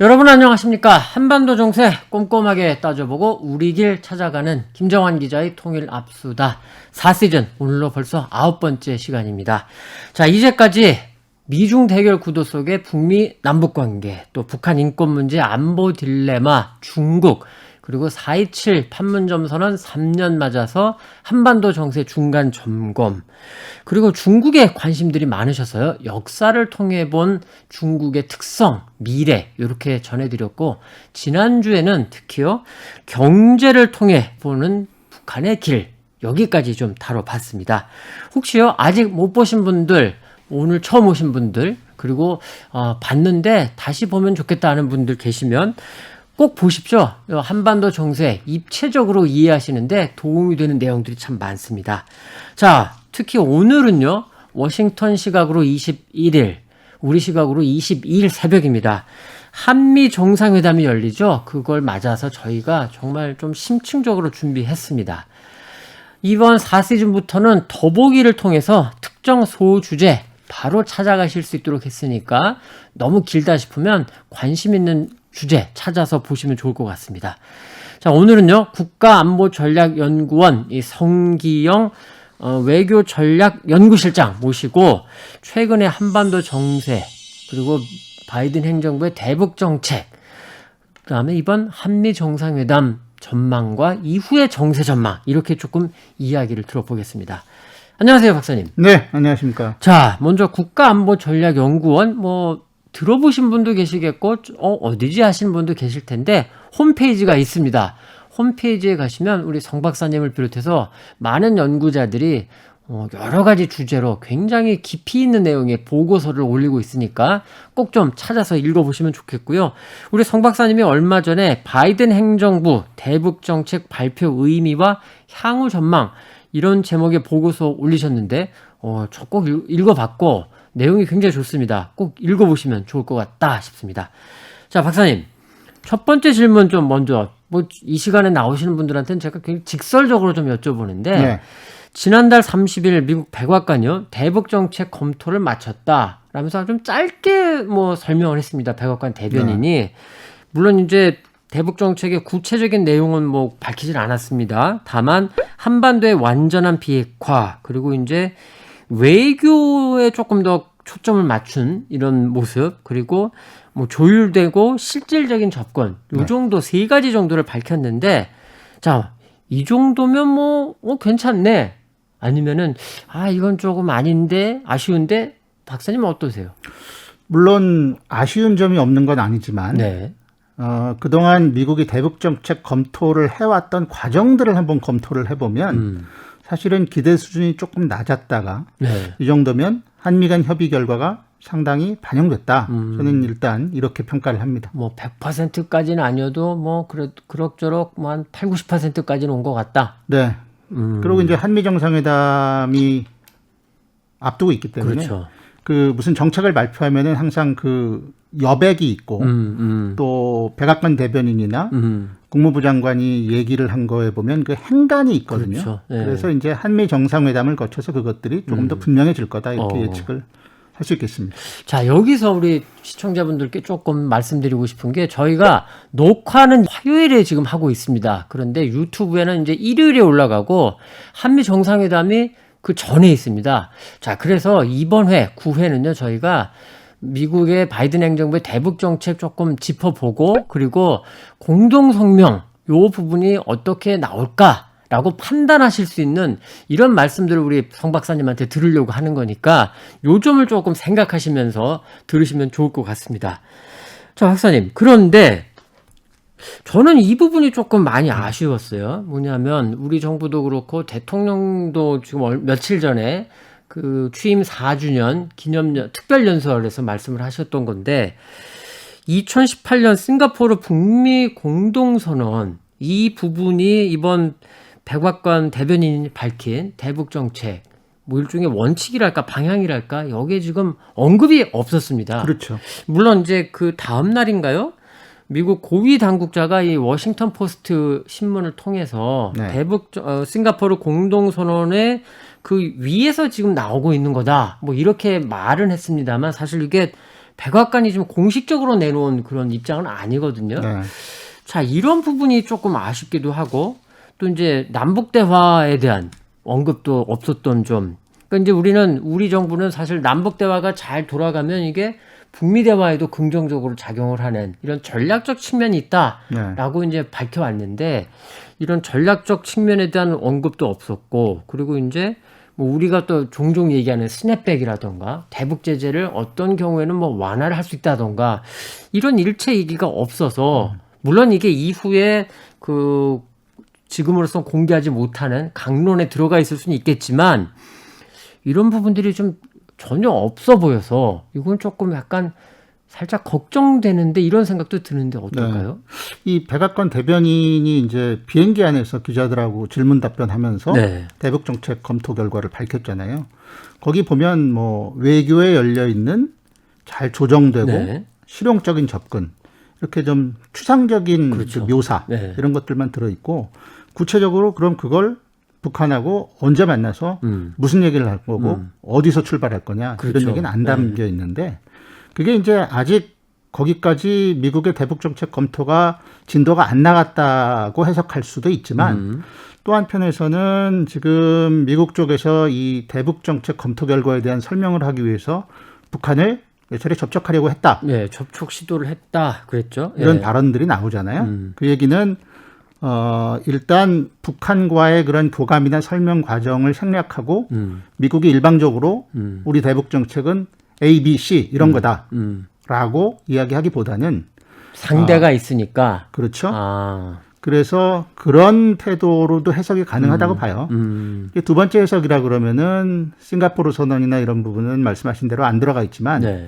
여러분 안녕하십니까? 한반도 정세 꼼꼼하게 따져보고 우리 길 찾아가는 김정환 기자의 통일 압수다 4시즌 오늘로 벌써 9번째 시간입니다. 자, 이제까지 미중 대결 구도 속에 북미 남북관계, 또 북한 인권 문제, 안보 딜레마, 중국, 그리고 4.27 판문점 선언 3년 맞아서 한반도 정세 중간 점검, 그리고 중국에 관심들이 많으셔서요. 역사를 통해 본 중국의 특성, 미래 이렇게 전해드렸고, 지난주에는 특히요 경제를 통해 보는 북한의 길, 여기까지 좀 다뤄봤습니다. 혹시요 아직 못 보신 분들, 오늘 처음 오신 분들, 그리고 봤는데 다시 보면 좋겠다 하는 분들 계시면 꼭 보십시오. 한반도 정세 입체적으로 이해하시는데 도움이 되는 내용들이 참 많습니다. 자, 특히 오늘은요, 워싱턴 시각으로 21일, 우리 시각으로 22일 새벽입니다. 한미 정상회담이 열리죠. 그걸 맞아서 저희가 정말 좀 심층적으로 준비했습니다. 이번 4시즌부터는 더보기를 통해서 특정 소주제 바로 찾아가실 수 있도록 했으니까 너무 길다 싶으면 관심 있는 주제 찾아서 보시면 좋을 것 같습니다. 자, 오늘은요 국가안보전략연구원 이 성기영 외교전략연구실장 모시고 최근의 한반도 정세, 그리고 바이든 행정부의 대북 정책, 그다음에 이번 한미 정상회담 전망과 이후의 정세 전망, 이렇게 조금 이야기를 들어보겠습니다. 안녕하세요, 박사님. 네, 안녕하십니까. 자, 먼저 국가안보전략연구원 들어보신 분도 계시겠고 어디지 하시는 분도 계실 텐데 홈페이지가 있습니다. 홈페이지에 가시면 우리 성 박사님을 비롯해서 많은 연구자들이 여러 가지 주제로 굉장히 깊이 있는 내용의 보고서를 올리고 있으니까 꼭 좀 찾아서 읽어보시면 좋겠고요. 우리 성 박사님이 얼마 전에 바이든 행정부 대북 정책 발표 의미와 향후 전망, 이런 제목의 보고서 올리셨는데 저 꼭 읽어봤고 내용이 굉장히 좋습니다. 꼭 읽어보시면 좋을 것 같다 싶습니다. 자, 박사님, 첫 번째 질문 좀 먼저 이 시간에 나오시는 분들한테는 제가 굉장히 직설적으로 좀 여쭤보는데, 네. 지난달 30일 미국 백악관이요 대북 정책 검토를 마쳤다 라면서 좀 짧게 설명을 했습니다. 백악관 대변인이. 네. 물론 이제 대북 정책의 구체적인 내용은 밝히질 않았습니다. 다만 한반도의 완전한 비핵화, 그리고 이제 외교에 조금 더 초점을 맞춘 이런 모습, 그리고 조율되고 실질적인 접근, 요 정도 세 가지 정도를 밝혔는데, 자, 이 정도면 괜찮네, 아니면은 이건 조금 아닌데, 아쉬운데, 박사님은 어떠세요? 물론 아쉬운 점이 없는 건 아니지만, 네. 그동안 미국이 대북 정책 검토를 해왔던 과정들을 한번 검토를 해보면 사실은 기대 수준이 조금 낮았다가, 네. 이 정도면 한미 간 협의 결과가 상당히 반영됐다. 저는 일단 이렇게 평가를 합니다. 100%까지는 아니어도 그럭저럭 한 8, 90%까지는 온 것 같다. 네. 그리고 이제 한미 정상회담이 앞두고 있기 때문에, 그렇죠. 무슨 정책을 발표하면은 항상 여백이 있고, 또 백악관 대변인이나 국무부 장관이 얘기를 한 거에 보면 행간이 있거든요. 그렇죠. 네. 그래서 이제 한미 정상회담을 거쳐서 그것들이 조금 더 분명해질 거다, 이렇게 예측을 할 수 있겠습니다. 자, 여기서 우리 시청자분들께 조금 말씀드리고 싶은 게, 저희가 녹화는 화요일에 지금 하고 있습니다. 그런데 유튜브에는 이제 일요일에 올라가고 한미 정상회담이 그 전에 있습니다. 자, 그래서 이번 회 9회는요 저희가 미국의 바이든 행정부의 대북 정책 조금 짚어보고, 그리고 공동성명 요 부분이 어떻게 나올까라고 판단하실 수 있는 이런 말씀들을 우리 성 박사님한테 들으려고 하는 거니까 요 점을 조금 생각하시면서 들으시면 좋을 것 같습니다. 자, 박사님, 그런데 저는 이 부분이 조금 많이 아쉬웠어요. 뭐냐면 우리 정부도 그렇고 대통령도 지금 며칠 전에 취임 4주년 기념 특별연설에서 말씀을 하셨던 건데, 2018년 싱가포르 북미 공동선언, 이 부분이 이번 백악관 대변인이 밝힌 대북 정책 일종의 원칙이랄까 방향이랄까, 여기에 지금 언급이 없었습니다. 그렇죠. 물론 이제 그 다음 날인가요? 미국 고위 당국자가 이 워싱턴 포스트 신문을 통해서, 네. 대북 싱가포르 공동선언의 그 위에서 지금 나오고 있는 거다, 이렇게 말은 했습니다만, 사실 이게 백악관이 좀 공식적으로 내놓은 그런 입장은 아니거든요. 네. 자, 이런 부분이 조금 아쉽기도 하고 또 이제 남북 대화에 대한 언급도 없었던 점. 그러니까 이제 우리 정부는 사실 남북 대화가 잘 돌아가면 이게 북미 대화에도 긍정적으로 작용을 하는 이런 전략적 측면이 있다라고 이제 밝혀왔는데 이런 전략적 측면에 대한 언급도 없었고 그리고 이제 뭐 우리가 또 종종 얘기하는 스냅백이라던가 대북 제재를 어떤 경우에는 뭐 완화를 할 수 있다던가 이런 일체 얘기가 없어서 물론 이게 이후에 그 지금으로선 공개하지 못하는 강론에 들어가 있을 수는 있겠지만 이런 부분들이 좀 전혀 없어 보여서 이건 조금 약간 살짝 걱정되는데 이런 생각도 드는데 어떨까요? 네. 이 백악관 대변인이 이제 비행기 안에서 기자들하고 질문 답변하면서 네. 대북 정책 검토 결과를 밝혔잖아요. 거기 보면 뭐 외교에 열려 있는 잘 조정되고 네. 실용적인 접근 이렇게 좀 추상적인 그렇죠. 그 묘사 네. 이런 것들만 들어 있고 구체적으로 그럼 그걸 북한하고 언제 만나서 무슨 얘기를 할 거고 어디서 출발할 거냐 그렇죠. 이런 얘기는 안 담겨 있는데 그게 이제 아직 거기까지 미국의 대북 정책 검토가 진도가 안 나갔다고 해석할 수도 있지만 또 한편에서는 지금 미국 쪽에서 이 대북 정책 검토 결과에 대한 설명을 하기 위해서 북한을 예전에 접촉하려고 했다. 네, 접촉 시도를 했다 그랬죠. 이런 네. 발언들이 나오잖아요. 그 얘기는 일단 북한과의 그런 교감이나 설명 과정을 생략하고 미국이 일방적으로 우리 대북 정책은 A, B, C 이런 거다라고 이야기하기보다는 상대가 있으니까. 그렇죠. 아. 그래서 그런 태도로도 해석이 가능하다고 봐요. 이게 두 번째 해석이라 그러면은 싱가포르 선언이나 이런 부분은 말씀하신 대로 안 들어가 있지만 네.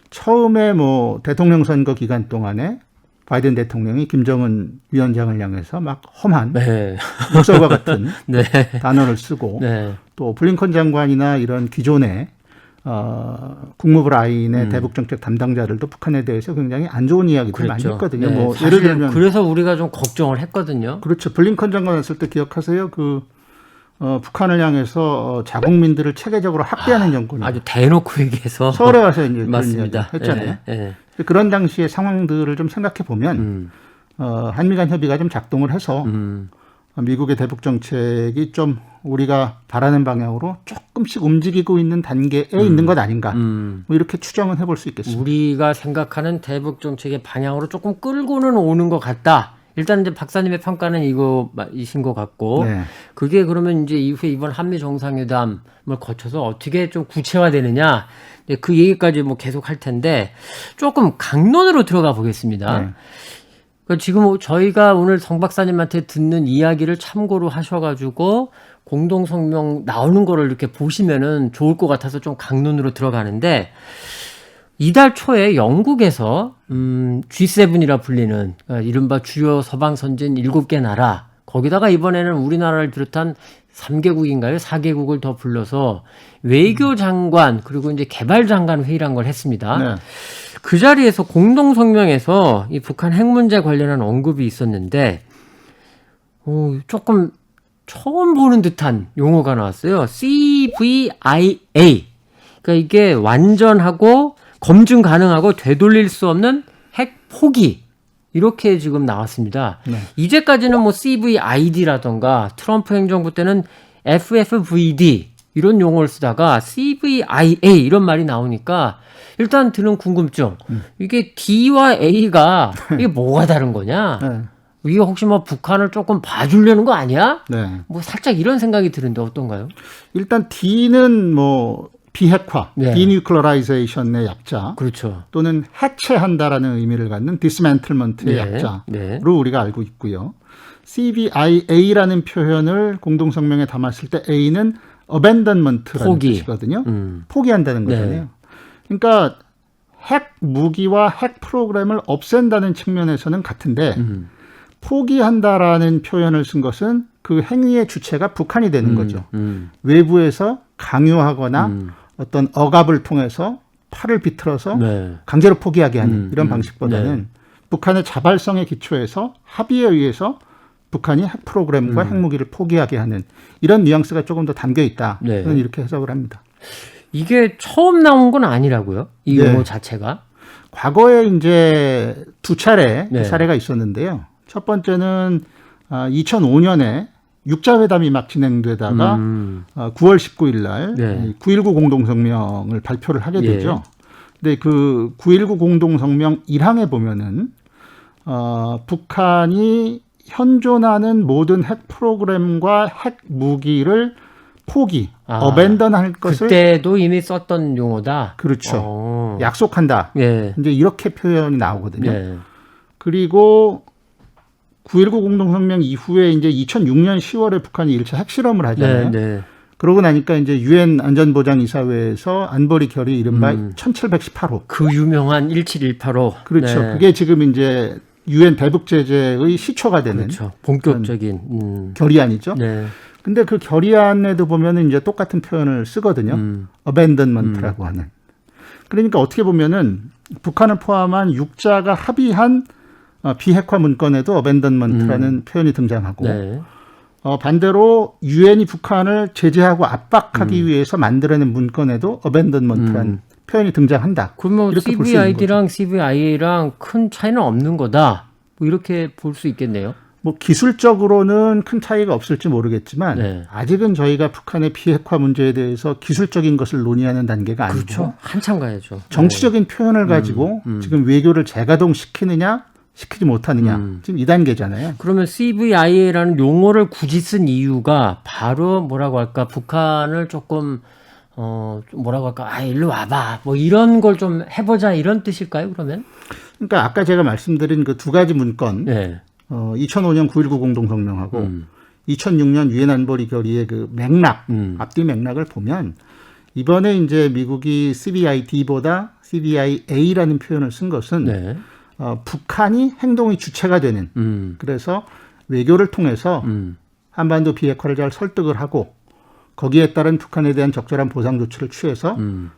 처음에 뭐 대통령 선거 기간 동안에 바이든 대통령이 김정은 위원장을 향해서 막 험한 네. 욕설과 같은 네. 단어를 쓰고 네. 또 블링컨 장관이나 이런 기존의 국무부 라인의 대북 정책 담당자들도 북한에 대해서 굉장히 안 좋은 이야기들 많이 했거든요. 네. 뭐 사실 예를 들면 그래서 우리가 좀 걱정을 했거든요. 그렇죠. 블링컨 장관 했을 때 기억하세요? 북한을 향해서 자국민들을 체계적으로 학대하는 정권이 아주 대놓고 얘기해서 서울에 와서 이제 그런 맞습니다. 이야기 했잖아요. 네. 그런 당시의 상황들을 좀 생각해 보면 한미 간 협의가 좀 작동을 해서 미국의 대북 정책이 좀 우리가 바라는 방향으로 조금씩 움직이고 있는 단계에 있는 것 아닌가. 뭐 이렇게 추정은 해볼 수 있겠습니다. 우리가 생각하는 대북 정책의 방향으로 조금 끌고는 오는 것 같다. 일단 이제 박사님의 평가는 이거이신 것 같고, 네. 그게 그러면 이제 이후에 이번 한미 정상회담을 거쳐서 어떻게 좀 구체화되느냐, 그 얘기까지 뭐 계속 할 텐데 조금 강론으로 들어가 보겠습니다. 네. 그러니까 지금 저희가 오늘 성 박사님한테 듣는 이야기를 참고로 하셔가지고 공동성명 나오는 거를 이렇게 보시면은 좋을 것 같아서 좀 강론으로 들어가는데. 이달 초에 영국에서 G7이라 불리는 이른바 주요 서방 선진 7개 나라 거기다가 이번에는 우리나라를 비롯한 3개국인가요? 4개국을 더 불러서 외교장관 그리고 이제 개발장관 회의란 걸 했습니다. 네. 그 자리에서 공동성명에서 이 북한 핵 문제 관련한 언급이 있었는데 조금 처음 보는 듯한 용어가 나왔어요. CVIA. 그러니까 이게 완전하고 검증 가능하고 되돌릴 수 없는 핵 포기 이렇게 지금 나왔습니다. 네. 이제까지는 뭐 CVID라던가 트럼프 행정부 때는 FFVD 이런 용어를 쓰다가 CVIA 이런 말이 나오니까 일단 드는 궁금증 이게 D와 A가 이게 뭐가 다른 거냐? 네. 이게 혹시 뭐 북한을 조금 봐주려는 거 아니야? 네. 뭐 살짝 이런 생각이 드는데 어떤가요? 일단 D는 뭐 비핵화, 네. 디뉴클러라이제이션의 약자, 그렇죠. 또는 해체한다라는 의미를 갖는 디스맨틀먼트의 네. 약자로 네. 우리가 알고 있고요. CVIA라는 표현을 공동성명에 담았을 때 A는 abandonment라는 포기. 뜻이거든요. 포기한다는 거잖아요. 네. 그러니까 핵 무기와 핵 프로그램을 없앤다는 측면에서는 같은데 포기한다라는 표현을 쓴 것은 그 행위의 주체가 북한이 되는 거죠. 외부에서 강요하거나 어떤 억압을 통해서 팔을 비틀어서 네. 강제로 포기하게 하는 이런 방식보다는 북한의 자발성에 기초해서 합의에 의해서 북한이 핵 프로그램과 핵무기를 포기하게 하는 이런 뉘앙스가 조금 더 담겨 있다. 네. 저는 이렇게 해석을 합니다. 이게 처음 나온 건 아니라고요? 이 네. 용어 자체가? 과거에 이제 두 차례 네. 사례가 있었는데요. 첫 번째는 2005년에 육자회담이 막 진행되다가 9월 19일 날 네. 9.19 공동성명을 발표를 하게 예. 되죠. 근데 그 9.19 공동성명 1항에 보면은 북한이 현존하는 모든 핵 프로그램과 핵 무기를 포기, 어벤던할 것을 그때도 이미 썼던 용어다. 그렇죠. 약속한다. 예. 이제 이렇게 표현이 나오거든요. 예. 그리고 9.19 공동성명 이후에 이제 2006년 10월에 북한이 1차 핵실험을 하잖아요. 네, 네. 그러고 나니까 이제 유엔 안전보장이사회에서 안보리 결의 이른바 1718호. 그 유명한 17185. 그렇죠. 네. 그게 지금 이제 유엔 대북 제재의 시초가 되는 그렇죠. 본격적인 결의안이죠. 네. 근데 그 결의안에도 보면은 이제 똑같은 표현을 쓰거든요. abandonment라고 하는. 그러니까 어떻게 보면은 북한을 포함한 6자가 합의한 비핵화 문건에도 abandonment라는 표현이 등장하고 네. 반대로 유엔이 북한을 제재하고 압박하기 위해서 만들어낸 문건에도 abandonment라는 표현이 등장한다. 그러면 이렇게 볼수 있는 CVID랑 CVIA랑 큰 차이는 없는 거다. 뭐 이렇게 볼 수 있겠네요. 뭐 기술적으로는 큰 차이가 없을지 모르겠지만 네. 아직은 저희가 북한의 비핵화 문제에 대해서 기술적인 것을 논의하는 단계가 아니고 그렇죠. 한참 가야죠. 정치적인 표현을 가지고 지금 외교를 재가동시키느냐 시키지 못하느냐 지금 이 단계잖아요. 그러면 CVIA라는 용어를 굳이 쓴 이유가 바로 뭐라고 할까 북한을 조금 좀 뭐라고 할까 일로 와봐 뭐 이런 걸 좀 해보자 이런 뜻일까요 그러면? 그러니까 아까 제가 말씀드린 그 두 가지 문건 네. 2005년 9.19 공동성명하고 2006년 유엔 안보리 결의의 그 맥락 앞뒤 맥락을 보면 이번에 이제 미국이 CVID보다 CVIA라는 표현을 쓴 것은 네. 북한이 행동의 주체가 되는 그래서 외교를 통해서 한반도 비핵화를 잘 설득을 하고 거기에 따른 북한에 대한 적절한 보상 조치를 취해서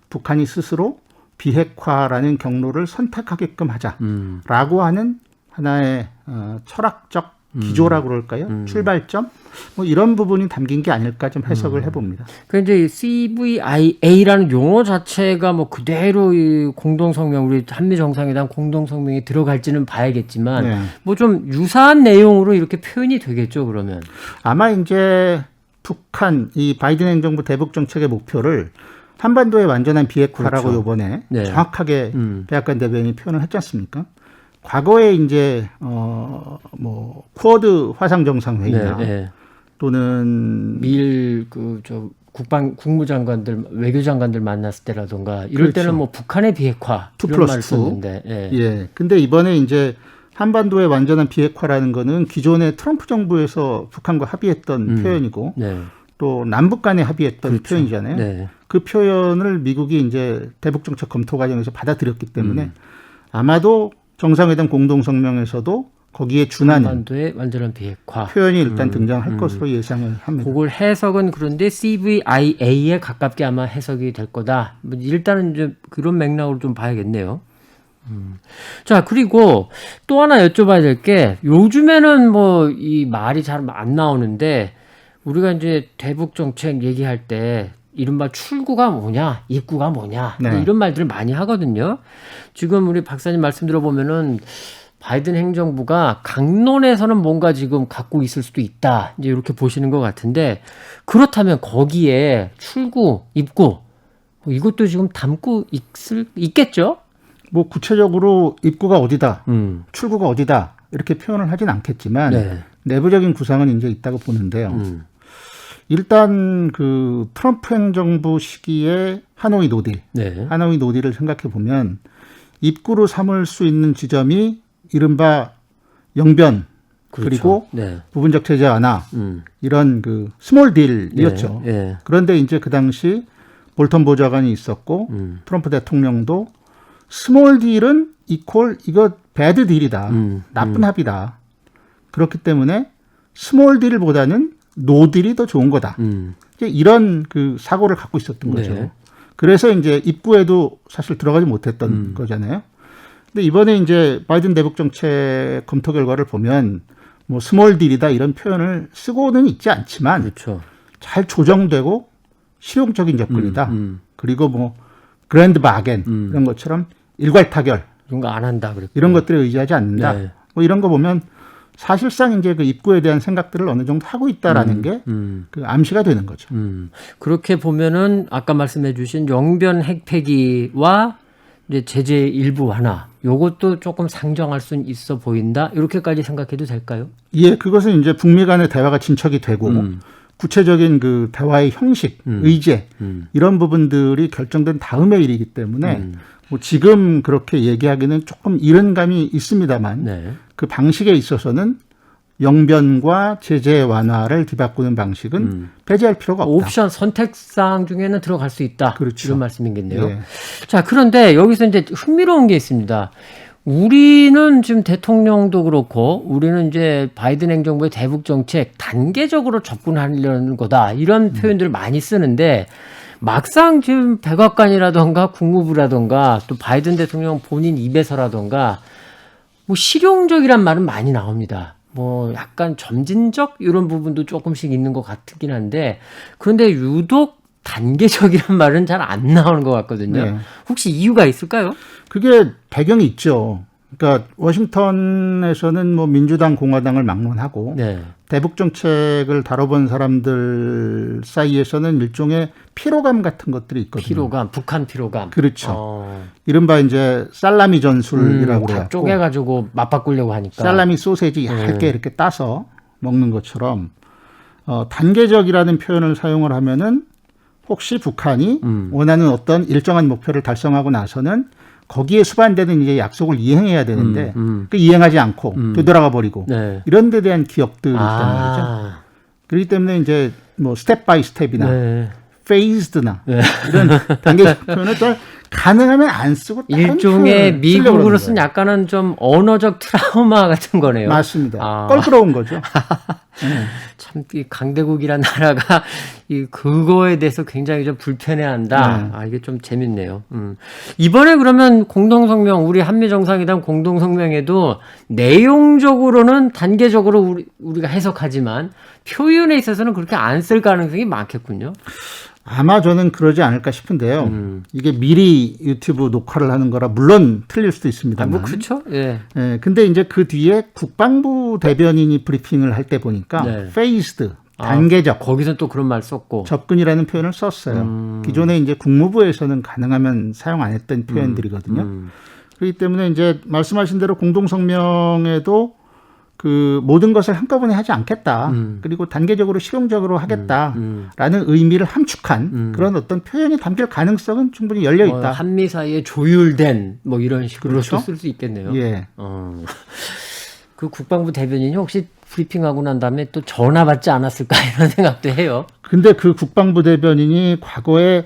북한이 스스로 비핵화라는 경로를 선택하게끔 하자라고 하는 하나의 철학적 기조라고 그럴까요? 출발점? 뭐 이런 부분이 담긴 게 아닐까 좀 해석을 해봅니다. 그 이제 CVIA라는 용어 자체가 뭐 그대로 이 공동성명 우리 한미 정상회담 공동성명에 들어갈지는 봐야겠지만 네. 뭐 좀 유사한 내용으로 이렇게 표현이 되겠죠 그러면. 아마 이제 북한 이 바이든 행정부 대북 정책의 목표를 한반도의 완전한 비핵화라고 그렇죠. 이번에 네. 정확하게 백악관 대변인이 표현을 했지 않습니까? 과거에 이제 뭐 쿼드 화상 정상회의나 네, 네. 또는 미일 저 국무장관들 외교장관들 만났을 때라던가 이럴 그렇죠. 때는 뭐 북한의 비핵화 2 이런 말을 플러스 2. 썼는데 예. 예. 근데 이번에 이제 한반도의 완전한 비핵화라는 거는 기존의 트럼프 정부에서 북한과 합의했던 표현이고 네. 또 남북 간에 합의했던 그렇죠. 표현이잖아요. 네. 그 표현을 미국이 이제 대북 정책 검토 과정에서 받아들였기 때문에 아마도 정상회담 공동성명에서도 거기에 준하는 한반도의 완전한 비핵화 표현이 일단 등장할 것으로 예상을 합니다. 그걸 해석은 그런데 CVIA에 가깝게 아마 해석이 될 거다. 뭐 일단은 좀 그런 맥락으로 좀 봐야겠네요. 자, 그리고 또 하나 여쭤봐야 될 게 요즘에는 뭐 이 말이 잘 안 나오는데 우리가 이제 대북 정책 얘기할 때 이른바 출구가 뭐냐, 입구가 뭐냐 네. 이런 말들을 많이 하거든요. 지금 우리 박사님 말씀 들어보면은 바이든 행정부가 강론에서는 뭔가 지금 갖고 있을 수도 있다. 이제 이렇게 보시는 것 같은데 그렇다면 거기에 출구, 입구 뭐 이것도 지금 담고 있겠죠? 뭐 구체적으로 입구가 어디다, 출구가 어디다 이렇게 표현을 하진 않겠지만 네. 내부적인 구상은 이제 있다고 보는데요. 일단 그 트럼프 행정부 시기에 하노이 노딜, 네. 하노이 노딜을 생각해 보면 입구로 삼을 수 있는 지점이 이른바 영변 그렇죠. 그리고 네. 부분적 제재 완화 이런 그 스몰 딜이었죠. 네. 네. 그런데 이제 그 당시 볼턴 보좌관이 있었고 트럼프 대통령도 스몰 딜은 이퀄 이거 배드 딜이다. 나쁜 합의다. 그렇기 때문에 스몰 딜보다는 노 딜이 더 좋은 거다. 이제 이런 그 사고를 갖고 있었던 거죠. 네. 그래서 이제 입구에도 사실 들어가지 못했던 거잖아요. 근데 이번에 이제 바이든 대북 정책 검토 결과를 보면 뭐 스몰 딜이다 이런 표현을 쓰고는 있지 않지만 그렇죠. 잘 조정되고 실용적인 접근이다. 그리고 뭐 그랜드 바겐 이런 것처럼 일괄 타결 이런 거 안 한다 그랬고. 이런 것들에 의지하지 않는다. 네. 뭐 이런 거 보면 사실상 이제 그 입구에 대한 생각들을 어느 정도 하고 있다라는 게 그 암시가 되는 거죠. 그렇게 보면은 아까 말씀해주신 영변 핵폐기와 이제 제재 일부 완화, 요것도 조금 상정할 수는 있어 보인다. 이렇게까지 생각해도 될까요? 예, 그것은 이제 북미 간의 대화가 진척이 되고 구체적인 그 대화의 형식, 의제 이런 부분들이 결정된 다음의 일이기 때문에 뭐 지금 그렇게 얘기하기는 조금 이른 감이 있습니다만 네. 그 방식에 있어서는 영변과 제재 완화를 뒤바꾸는 방식은 배제할 필요가 없다. 옵션 선택사항 중에는 들어갈 수 있다. 그렇죠. 이런 말씀이겠네요. 예. 자, 그런데 여기서 이제 흥미로운 게 있습니다. 우리는 지금 대통령도 그렇고 우리는 이제 바이든 행정부의 대북 정책 단계적으로 접근하려는 거다. 이런 표현들을 많이 쓰는데 막상 지금 백악관이라던가 국무부라던가 또 바이든 대통령 본인 입에서라던가 뭐 실용적이란 말은 많이 나옵니다. 뭐 약간 점진적 이런 부분도 조금씩 있는 것 같긴 한데 그런데 유독 단계적이란 말은 잘 안 나오는 것 같거든요. 네. 혹시 이유가 있을까요? 그게 배경이 있죠. 그러니까 워싱턴에서는 뭐 민주당, 공화당을 막론하고 네. 대북 정책을 다뤄본 사람들 사이에서는 일종의 피로감 같은 것들이 있거든요. 피로감, 북한 피로감. 그렇죠. 이른바 이제 살라미 전술이라고 다 해갖고 쪼개가지고 맞바꾸려고 하니까. 살라미 소세지 얇게 이렇게 따서 먹는 것처럼 단계적이라는 표현을 사용을 하면은 혹시 북한이 원하는 어떤 일정한 목표를 달성하고 나서는 거기에 수반되는 이제 약속을 이행해야 되는데 그 이행하지 않고 되돌아가 버리고 네. 이런 데 대한 기억들이 있단 말이죠. 그렇기 때문에 이제 뭐 스텝 바이 스텝이나 네. 페이즈드나 이런 단계적 표현을 또 가능하면 안 쓰고 다른 일종의 표현을 쓰려고 미국으로서는 그러는 약간은 좀 언어적 트라우마 같은 거네요. 맞습니다. 껄끄러운 거죠. 참, 이 강대국이란 나라가 이 그거에 대해서 굉장히 좀 불편해한다. 네. 아, 이게 좀 재밌네요. 이번에 그러면 공동성명, 우리 한미정상회담 공동성명에도 내용적으로는 단계적으로 우리가 해석하지만 표현에 있어서는 그렇게 안 쓸 가능성이 많겠군요. 아마 저는 그러지 않을까 싶은데요. 이게 미리 유튜브 녹화를 하는 거라 물론 틀릴 수도 있습니다만. 뭐 그렇죠. 예. 예, 근데 이제 그 뒤에 국방부 대변인이 브리핑을 할 때 보니까 네. 페이스드, 단계적 거기서 또 그런 말 썼고. 접근이라는 표현을 썼어요. 기존에 이제 국무부에서는 가능하면 사용 안 했던 표현들이거든요. 그렇기 때문에 이제 말씀하신 대로 공동성명에도 그 모든 것을 한꺼번에 하지 않겠다. 그리고 단계적으로 실용적으로 하겠다라는 의미를 함축한 그런 어떤 표현이 담길 가능성은 충분히 열려 있다. 한미 사이에 조율된 뭐 이런 식으로 그렇죠? 쓸 수 있겠네요. 예. 그 국방부 대변인이 혹시 브리핑하고 난 다음에 또 전화 받지 않았을까 이런 생각도 해요. 근데 그 국방부 대변인이 과거에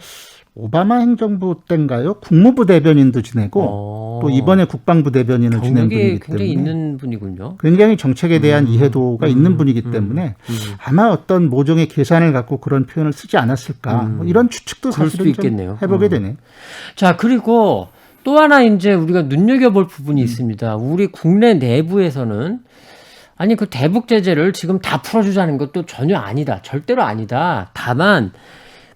오바마 행정부 때인가요? 국무부 대변인도 지내고 또 이번에 국방부 대변인을 지낸 분이기 경력이 때문에 굉장히 있는 분이군요. 굉장히 정책에 대한 이해도가 있는 분이기 때문에 아마 어떤 모종의 계산을 갖고 그런 표현을 쓰지 않았을까 뭐 이런 추측도 그럴 사실은 수도 있겠네요. 좀 해보게 되네. 자, 그리고 또 하나 이제 우리가 눈여겨볼 부분이 있습니다. 우리 국내 내부에서는 아니 그 대북 제재를 지금 다 풀어주자는 것도 전혀 아니다. 절대로 아니다. 다만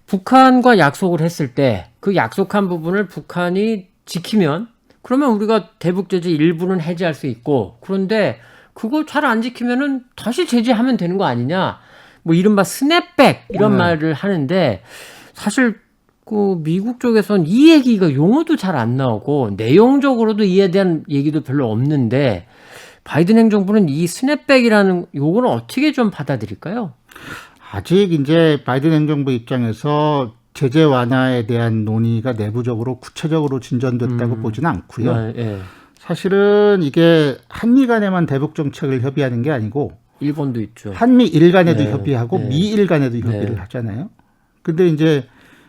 북한과 약속을 했을 때 그 약속한 부분을 북한이 지키면 그러면 우리가 대북 제재 일부는 해제할 수 있고 그런데 그거 잘 안 지키면은 다시 제재하면 되는 거 아니냐. 뭐 이른바 스냅백 이런 말을 하는데 사실 그 미국 쪽에서는 이 얘기가 용어도 잘 안 나오고 내용적으로도 이에 대한 얘기도 별로 없는데 바이든 행정부는 이 스냅백이라는 요거는 어떻게 좀 받아들일까요? 아직 이제 바이든 행정부 입장에서 제재 완화에 대한 논의가 내부적으로 구체적으로 진전됐다고 보지는 않고요. 네, 예. 사실은 이게 한미 간에만 대북 정책을 협의하는 게 아니고 일본도 있죠. 한미일 간에도 네, 협의하고 네. 미일 간에도 협의를 네. 하잖아요. 근데 이제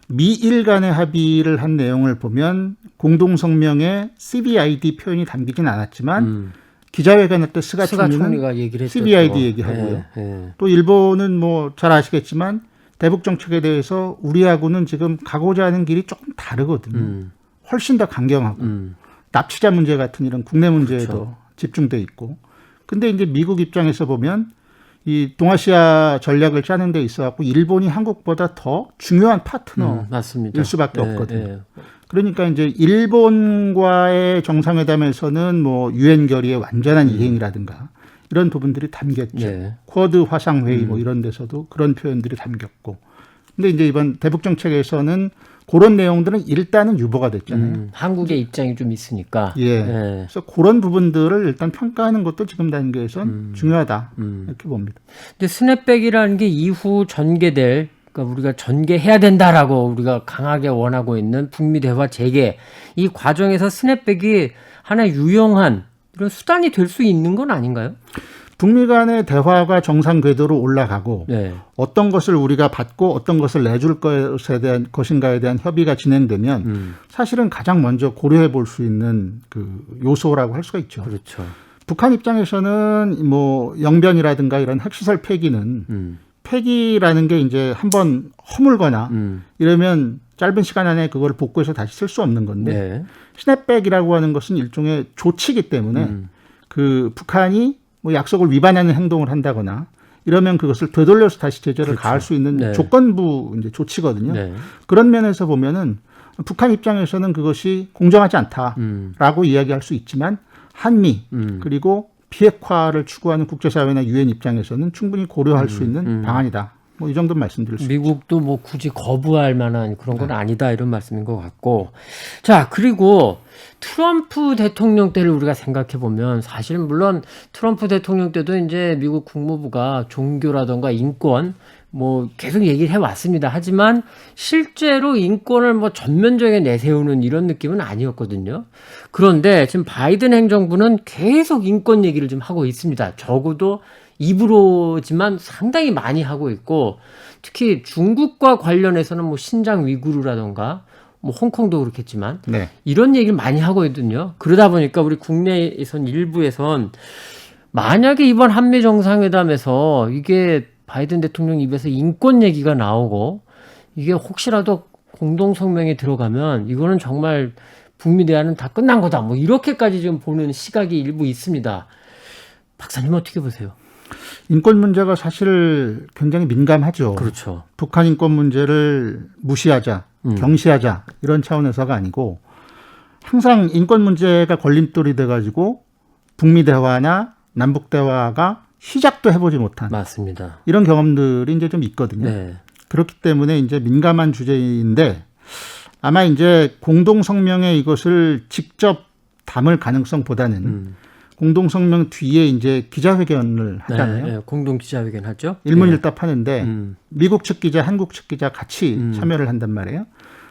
미일 간의 합의를 한 내용을 보면 공동성명에 CBID 표현이 담기진 않았지만 기자회견 할 때 스가 총리는 총리가 얘기를 했죠. CBID 얘기하고요. 또 일본은 뭐 잘 아시겠지만 대북 정책에 대해서 우리하고는 지금 가고자 하는 길이 조금 다르거든요. 훨씬 더 강경하고 납치자 문제 같은 이런 국내 문제에도 그렇죠. 집중돼 있고. 근데 이제 미국 입장에서 보면 이 동아시아 전략을 짜는 데 있어 갖고 일본이 한국보다 더 중요한 파트너일 맞습니다. 수밖에 네, 없거든요. 네. 그러니까 이제 일본과의 정상회담에서는 뭐 유엔 결의의 완전한 이행이라든가 이런 부분들이 담겼죠. 네. 쿼드 화상회의 뭐 이런 데서도 그런 표현들이 담겼고. 근데 이제 이번 대북 정책에서는 그런 내용들은 일단은 유보가 됐잖아요. 한국의 입장이 좀 있으니까. 예. 예. 그래서 그런 부분들을 일단 평가하는 것도 지금 단계에선 중요하다 이렇게 봅니다. 근데 스냅백이라는 게 이후 전개될, 그러니까 우리가 전개해야 된다라고 우리가 강하게 원하고 있는 북미 대화 재개, 이 과정에서 스냅백이 하나의 유용한 이런 수단이 될 수 있는 건 아닌가요? 북미 간의 대화가 정상 궤도로 올라가고 네. 어떤 것을 우리가 받고 어떤 것을 내줄 것인가에 대한 협의가 진행되면 사실은 가장 먼저 고려해 볼 수 있는 그 요소라고 할 수가 있죠. 그렇죠. 북한 입장에서는 뭐 영변이라든가 이런 핵시설 폐기는 폐기라는 게 이제 한번 허물거나 이러면 짧은 시간 안에 그걸 복구해서 다시 쓸 수 없는 건데 네. 스냅백이라고 하는 것은 일종의 조치이기 때문에 그 북한이 뭐 약속을 위반하는 행동을 한다거나 이러면 그것을 되돌려서 다시 제재를 그렇죠. 가할 수 있는 네. 조건부 이제 조치거든요. 네. 그런 면에서 보면은 북한 입장에서는 그것이 공정하지 않다라고 이야기할 수 있지만 한미 그리고 비핵화를 추구하는 국제사회나 유엔 입장에서는 충분히 고려할 수 있는 방안이다. 뭐 이 정도 말씀드릴 수 있습니다. 미국도 뭐 굳이 거부할 만한 그런 건 아니다 이런 말씀인 것 같고. 자, 그리고 트럼프 대통령 때를 우리가 생각해 보면 사실은 물론 트럼프 대통령 때도 이제 미국 국무부가 종교라던가 인권 뭐 계속 얘기를 해왔습니다. 하지만 실제로 인권을 뭐 전면적에 내세우는 이런 느낌은 아니었거든요. 그런데 지금 바이든 행정부는 계속 인권 얘기를 좀 하고 있습니다. 적어도 입으로지만 상당히 많이 하고 있고, 특히 중국과 관련해서는 뭐 신장 위구르라던가 뭐 홍콩도 그렇겠지만 네. 이런 얘기를 많이 하고 있거든요. 그러다 보니까 우리 국내에선 일부에선 만약에 이번 한미 정상회담에서 이게 바이든 대통령 입에서 인권 얘기가 나오고 이게 혹시라도 공동 성명에 들어가면 이거는 정말 북미 대화는 다 끝난 거다. 뭐 이렇게까지 지금 보는 시각이 일부 있습니다. 박사님 어떻게 보세요? 인권 문제가 사실 굉장히 민감하죠. 그렇죠. 북한 인권 문제를 무시하자, 경시하자 이런 차원에서가 아니고 항상 인권 문제가 걸림돌이 돼가지고 북미 대화나 남북 대화가 시작도 해보지 못한 맞습니다. 이런 경험들이 이제 좀 있거든요. 네. 그렇기 때문에 이제 민감한 주제인데 아마 이제 공동 성명에 이것을 직접 담을 가능성보다는 공동 성명 뒤에 이제 기자회견을 하잖아요. 네, 네. 공동 기자회견 하죠. 일문일답 하는데 미국 측 기자, 한국 측 기자 같이 참여를 한단 말이에요.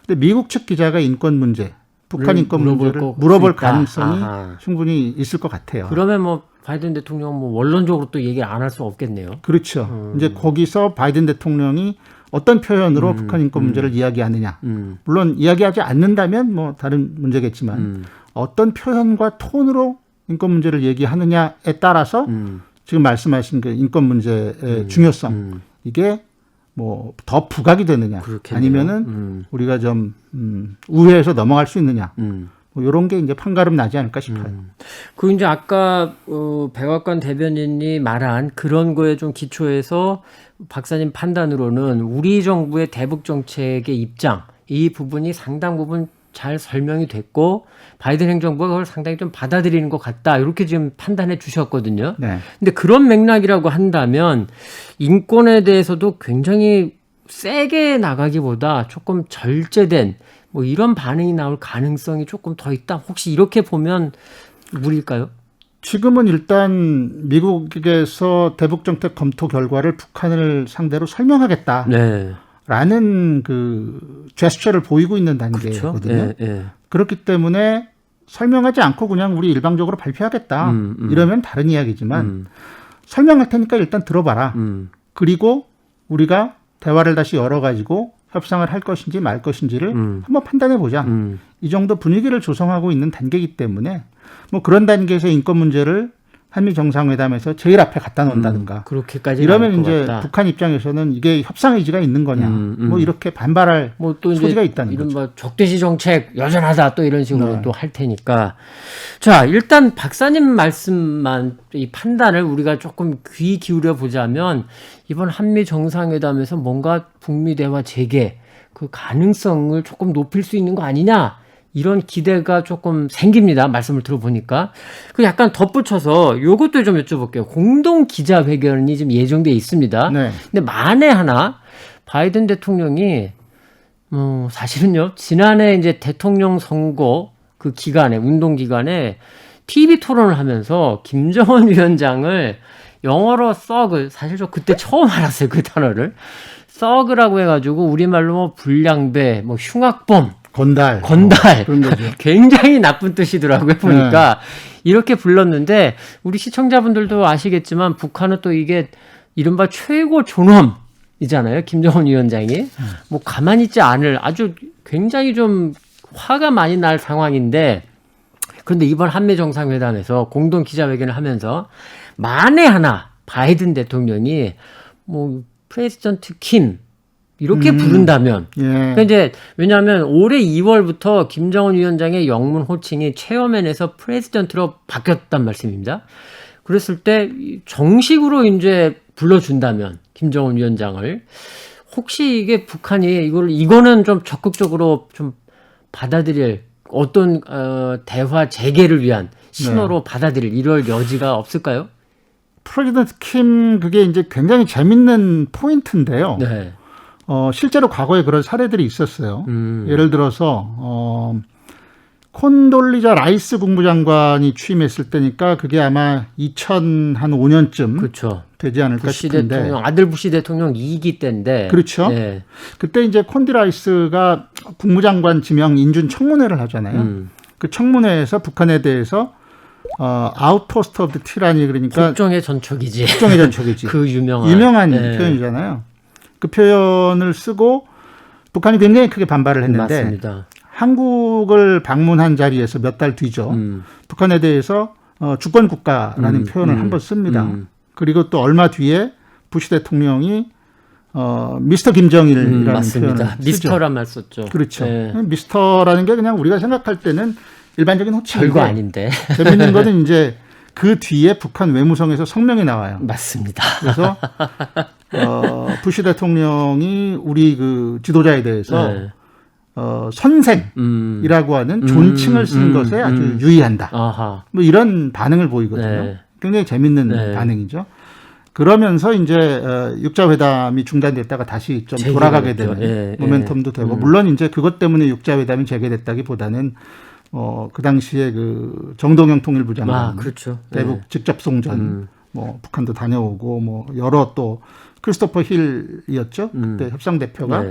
근데 미국 측 기자가 인권 문제, 북한 인권 문제를 물어볼 가능성이 충분히 있을 것 같아요. 그러면 뭐 바이든 대통령 뭐 원론적으로 또 얘기를 안 할 수 없겠네요. 그렇죠. 이제 거기서 바이든 대통령이 어떤 표현으로 북한 인권 문제를 이야기하느냐. 물론 이야기하지 않는다면 뭐 다른 문제겠지만 어떤 표현과 톤으로 인권 문제를 얘기하느냐에 따라서 지금 말씀하신 그 인권 문제의 중요성 이게 뭐 더 부각이 되느냐 그렇겠네요. 아니면은 우리가 좀 우회해서 넘어갈 수 있느냐 뭐 이런 게 이제 판가름 나지 않을까 싶어요. 그 이제 아까 백악관 대변인이 말한 그런 거에 좀 기초해서 박사님 판단으로는 우리 정부의 대북 정책의 입장 이 부분이 상당 부분 잘 설명이 됐고 바이든 행정부가 그걸 상당히 좀 받아들이는 것 같다 이렇게 지금 판단해 주셨거든요. 네. 근데 그런 맥락이라고 한다면 인권에 대해서도 굉장히 세게 나가기보다 조금 절제된 뭐 이런 반응이 나올 가능성이 조금 더 있다. 혹시 이렇게 보면 무리일까요? 지금은 일단 미국에서 대북 정책 검토 결과를 북한을 상대로 설명하겠다. 네. 라는 그 제스처를 보이고 있는 단계거든요. 그렇죠? 네, 네. 그렇기 때문에 설명하지 않고 그냥 우리 일방적으로 발표하겠다. 이러면 다른 이야기지만 설명할 테니까 일단 들어봐라. 그리고 우리가 대화를 다시 열어가지고 협상을 할 것인지 말 것인지를 한번 판단해 보자. 이 정도 분위기를 조성하고 있는 단계이기 때문에 뭐 그런 단계에서 인권 문제를 한미 정상회담에서 제일 앞에 갖다 놓는다든가 그렇게까지 이러면 이제 북한 입장에서는 이게 협상 의지가 있는 거냐 뭐 이렇게 반발할 뭐 또 소지가 있다는 이런 거죠. 뭐 적대시 정책 여전하다 또 이런 식으로 또 할 테니까 자 일단 박사님 말씀만 이 판단을 우리가 조금 귀 기울여 보자면 이번 한미 정상회담에서 뭔가 북미 대화 재개 그 가능성을 조금 높일 수 있는 거 아니냐 이런 기대가 조금 생깁니다. 말씀을 들어보니까. 그 약간 덧붙여서 요것도 좀 여쭤볼게요. 공동 기자회견이 지금 예정돼 있습니다. 네. 근데 만에 하나 바이든 대통령이 사실은요, 지난해 이제 대통령 선거 그 기간에, 운동 기간에 TV 토론을 하면서 김정은 위원장을 영어로 썩을, 사실 저 그때 처음 알았어요, 그 단어를. 썩으라고 해가지고 우리말로 뭐 불량배, 뭐 흉악범, 건달. 그런 거죠. 굉장히 나쁜 뜻이더라고요, 보니까. 이렇게 불렀는데, 우리 시청자분들도 아시겠지만, 북한은 또 이게 이른바 최고 존엄이잖아요, 김정은 위원장이. 뭐 가만히 있지 않을 아주 굉장히 좀 화가 많이 날 상황인데, 그런데 이번 한미 정상회담에서 공동 기자회견을 하면서 만에 하나 바이든 대통령이 뭐 프레지던트 킴 이렇게 부른다면, 그러니까 이제 왜냐하면 올해 2월부터 김정은 위원장의 영문 호칭이 체어맨에서 프레지던트로 바뀌었단 말씀입니다. 그랬을 때 정식으로 이제 불러준다면 김정은 위원장을, 혹시 이게 북한이 이거는 좀 적극적으로 좀 받아들일 어떤 대화 재개를 위한 신호로 받아들일 이럴 여지가 없을까요? 프레지던트 킴 그게 이제 굉장히 재밌는 포인트인데요. 네. 실제로 과거에 그런 사례들이 있었어요. 예를 들어서 콘돌리자 라이스 국무장관이 취임했을 때니까 그게 아마 2005년쯤 그렇죠. 되지 않을까 부시 싶은데. 대통령, 아들 부시 대통령 2기 때인데. 그렇죠. 네. 그때 이제 콘디 라이스가 국무장관 지명 인준 청문회를 하잖아요. 그 청문회에서 북한에 대해서 아웃포스트 오브 티라니, 그러니까 국정의 전초기지. 국정의 전초기지. 그 유명한 표현이잖아요. 그 표현을 쓰고 북한이 굉장히 크게 반발을 했는데, 맞습니다. 한국을 방문한 자리에서 몇 달 뒤죠. 북한에 대해서 주권 국가라는 표현을 한번 씁니다. 그리고 또 얼마 뒤에 부시 대통령이 미스터 김정일이라는 맞습니다. 표현을 쓰죠. 미스터란 말 썼죠. 그렇죠. 네. 미스터라는 게 그냥 우리가 생각할 때는 일반적인 호칭인데, 별거 아닌데. 재밌는 거는 이제 그 뒤에 북한 외무성에서 성명이 나와요. 맞습니다. 그래서 부시 대통령이 우리 그 지도자에 대해서 선생이라고 하는 존칭을 쓰는 것에 아주 유의한다. 아하. 뭐 이런 반응을 보이거든요. 네. 굉장히 재밌는 반응이죠. 그러면서 이제 6자 회담이 중단됐다가 다시 좀 돌아가게 되는 모멘텀도 되고, 물론 이제 그것 때문에 6자 회담이 재개됐다기보다는 그 당시에 그 정동영 통일부장관, 그렇죠. 대북 직접 송전, 뭐 북한도 다녀오고, 뭐 여러 또 크리스토퍼 힐이었죠. 그때 협상 대표가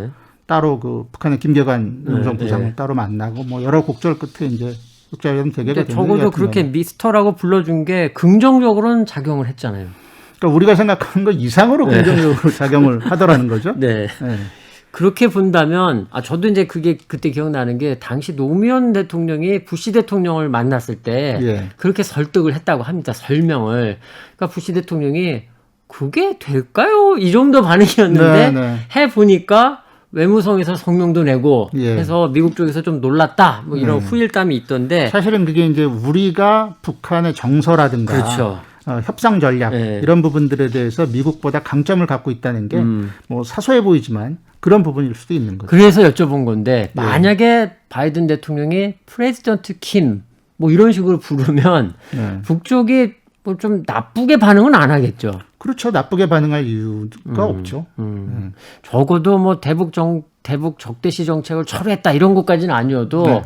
따로 그 북한의 김계관 외무성부장을 따로 만나고, 뭐 여러 곡절 끝에 이제 6자 회담 재개가 됐는데, 적어도 그렇게 미스터라고 불러준 게 긍정적으로는 작용을 했잖아요. 그러니까 우리가 생각하는 것 이상으로 긍정적으로 작용을 하더라는 거죠. 네. 그렇게 본다면, 저도 이제 그게 그때 기억나는 게, 당시 노무현 대통령이 부시 대통령을 만났을 때 그렇게 설득을 했다고 합니다. 설명을. 그러니까 부시 대통령이 그게 될까요? 이 정도 반응이었는데 해보니까 외무성에서 성명도 내고 해서 미국 쪽에서 좀 놀랐다. 뭐 이런 후일담이 있던데. 사실은 그게 이제 우리가 북한의 정서라든가, 그렇죠. 협상 전략 이런 부분들에 대해서 미국보다 강점을 갖고 있다는 게 뭐 사소해 보이지만 그런 부분일 수도 있는 거죠. 그래서 여쭤본 건데, 만약에 바이든 대통령이 프레지던트 킴 뭐 이런 식으로 부르면 북쪽이 뭐 좀 나쁘게 반응은 안 하겠죠. 그렇죠. 나쁘게 반응할 이유가 없죠. 적어도 뭐 대북 적대시 정책을 철회했다 이런 것까지는 아니어도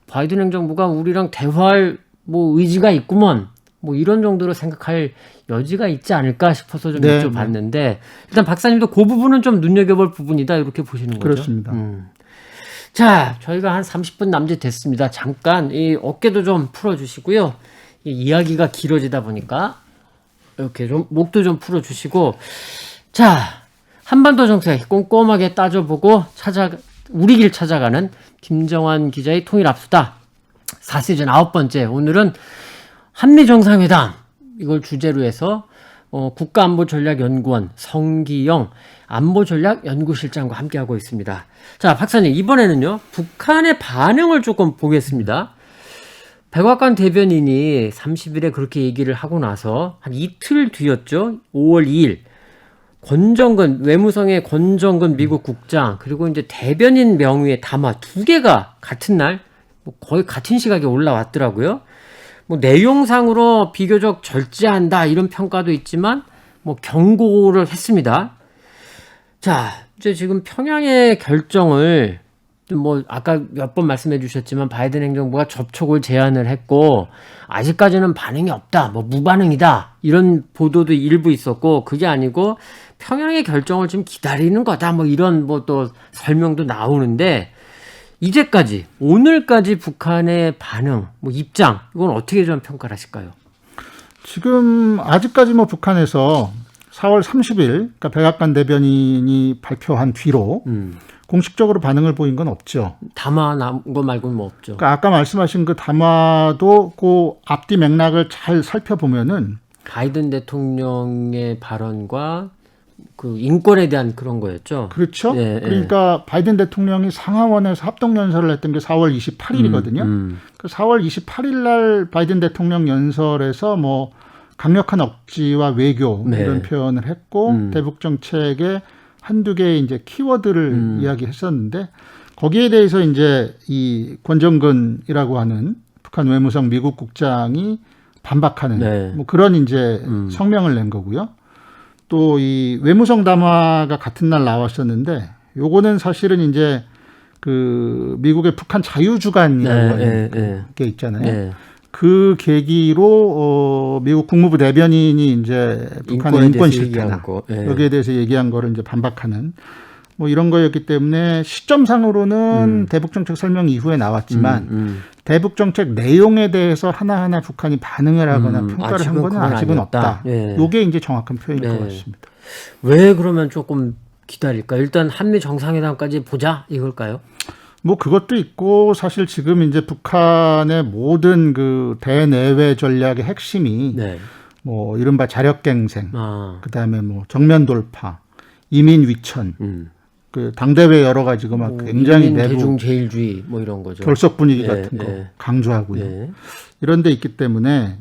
바이든 행정부가 우리랑 대화할 뭐 의지가 있구먼, 뭐 이런 정도로 생각할 여지가 있지 않을까 싶어서 좀 여쭤봤는데, 일단 박사님도 그 부분은 좀 눈여겨볼 부분이다 이렇게 보시는 거죠? 그렇습니다. 자, 저희가 한 30분 남짓 됐습니다. 잠깐 이 어깨도 좀 풀어주시고요. 이 이야기가 길어지다 보니까 이렇게 좀 목도 좀 풀어주시고, 자, 한반도 정책 꼼꼼하게 따져보고 우리 길 찾아가는 김정환 기자의 통일 압수다 4시즌 9번째. 오늘은 한미 정상회담 이걸 주제로 해서 국가안보전략연구원 성기영 안보전략연구실장과 함께하고 있습니다. 자, 박사님, 이번에는요 북한의 반응을 조금 보겠습니다. 백악관 대변인이 30일에 그렇게 얘기를 하고 나서 한 이틀 뒤였죠. 5월 2일 외무성의 권정근 미국 국장, 그리고 이제 대변인 명의의 담화 두 개가 같은 날 뭐 거의 같은 시각에 올라왔더라고요. 뭐 내용상으로 비교적 절제한다 이런 평가도 있지만 뭐 경고를 했습니다. 자, 이제 지금 평양의 결정을 뭐 아까 몇 번 말씀해 주셨지만 바이든 행정부가 접촉을 제안을 했고 아직까지는 반응이 없다, 뭐 무반응이다 이런 보도도 일부 있었고 그게 아니고 평양의 결정을 좀 기다리는 거다 뭐 이런 뭐 또 설명도 나오는데 이제까지 오늘까지 북한의 반응, 뭐 입장 이건 어떻게 좀 평가를 하실까요? 지금 아직까지 뭐 북한에서 4월 30일 그러니까 백악관 대변인이 발표한 뒤로 공식적으로 반응을 보인 건 없죠. 담화 나온 거 말고는 뭐 없죠. 그러니까 아까 말씀하신 그 담화도 그 앞뒤 맥락을 잘 살펴보면은 바이든 대통령의 발언과 그 인권에 대한 그런 거였죠. 그렇죠. 예, 그러니까 바이든 대통령이 상하원에서 합동 연설을 했던 게 4월 28일이거든요. 그 4월 28일 날 바이든 대통령 연설에서 뭐 강력한 억지와 외교 네. 이런 표현을 했고 대북 정책에 한두 개의 이제 키워드를 이야기했었는데 거기에 대해서 이제 이 권정근이라고 하는 북한 외무성 미국 국장이 반박하는 네. 뭐 그런 이제 성명을 낸 거고요. 또 이 외무성 담화가 같은 날 나왔었는데 요거는 사실은 이제 그 미국의 북한 자유주간이라고 하는 게 있잖아요. 네. 그 계기로 미국 국무부 대변인이 이제 북한의 인권 실태나 여기에 대해서 얘기한 거를 이제 반박하는 뭐 이런 거였기 때문에 시점상으로는 대북 정책 설명 이후에 나왔지만 대북 정책 내용에 대해서 하나하나 북한이 반응을 하거나 평가를 한 건 아직은 없다. 이게 이제 정확한 표현일 것 같습니다. 왜 그러면 조금 기다릴까? 일단 한미 정상회담까지 보자 이걸까요? 뭐 그것도 있고 사실 지금 이제 북한의 모든 그 대내외 전략의 핵심이 뭐 이른바 자력갱생, 그다음에 뭐 정면 돌파, 이민 위천, 그 당대회 여러 가지고 막 굉장히 내부 대중제일주의 뭐 이런 거죠. 결속 분위기 같은 거 강조하고요. 이런 데 있기 때문에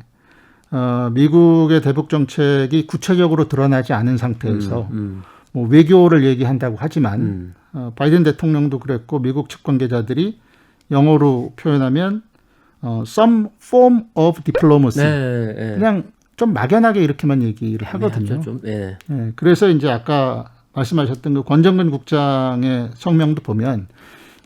미국의 대북 정책이 구체적으로 드러나지 않은 상태에서 뭐 외교를 얘기한다고 하지만 바이든 대통령도 그랬고 미국 측 관계자들이 영어로 표현하면 some form of diplomacy 그냥 좀 막연하게 이렇게만 얘기를 하거든요. 그래서 이제 아까 말씀하셨던 그 권정근 국장의 성명도 보면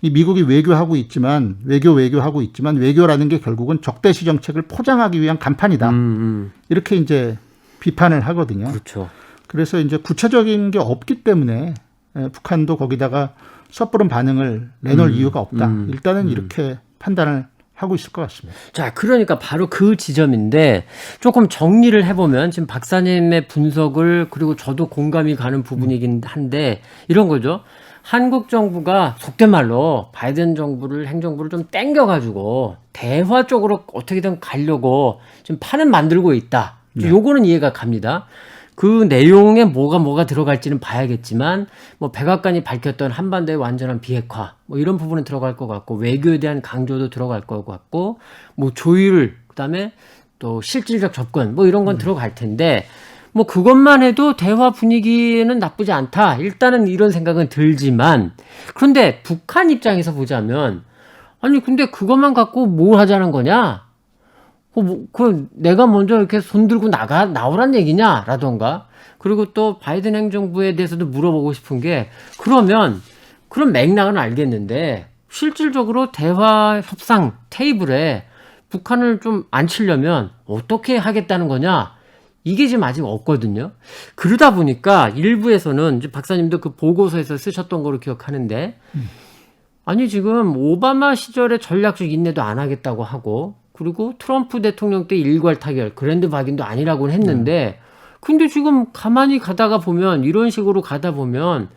이 미국이 외교하고 있지만 외교하고 있지만 외교라는 게 결국은 적대시 정책을 포장하기 위한 간판이다. 이렇게 이제 비판을 하거든요. 그렇죠. 그래서 이제 구체적인 게 없기 때문에 북한도 거기다가 섣부른 반응을 내놓을 이유가 없다. 일단은 이렇게 판단을 하고 있을 것 같습니다. 자, 그러니까 바로 그 지점인데 조금 정리를 해보면 지금 박사님의 분석을 그리고 저도 공감이 가는 부분이긴 한데 이런 거죠. 한국 정부가 속된 말로 바이든 정부를 행정부를 좀 땡겨가지고 대화 쪽으로 어떻게든 가려고 지금 판은 만들고 있다. 요거는 이해가 갑니다. 그 내용에 뭐가 들어갈지는 봐야겠지만 뭐 백악관이 밝혔던 한반도의 완전한 비핵화 뭐 이런 부분은 들어갈 것 같고 외교에 대한 강조도 들어갈 것 같고 뭐 조율 그다음에 또 실질적 접근 뭐 이런 건 들어갈 텐데 뭐 그것만 해도 대화 분위기는 나쁘지 않다. 일단은 이런 생각은 들지만 그런데 북한 입장에서 보자면 아니 근데 그것만 갖고 뭘 하자는 거냐? 그 내가 먼저 이렇게 손 들고 나오란 얘기냐라던가 그리고 또 바이든 행정부에 대해서도 물어보고 싶은 게 그러면 그런 맥락은 알겠는데 실질적으로 대화 협상 테이블에 북한을 좀 앉히려면 어떻게 하겠다는 거냐 이게 지금 아직 없거든요. 그러다 보니까 일부에서는 이제 박사님도 그 보고서에서 쓰셨던 거로 기억하는데 아니 지금 오바마 시절에 전략적 인내도 안 하겠다고 하고 그리고 트럼프 대통령 때 일괄 타결, 그랜드 바긴도 아니라고는 했는데 근데 지금 가만히 가다가 보면 이런 식으로 가다 보면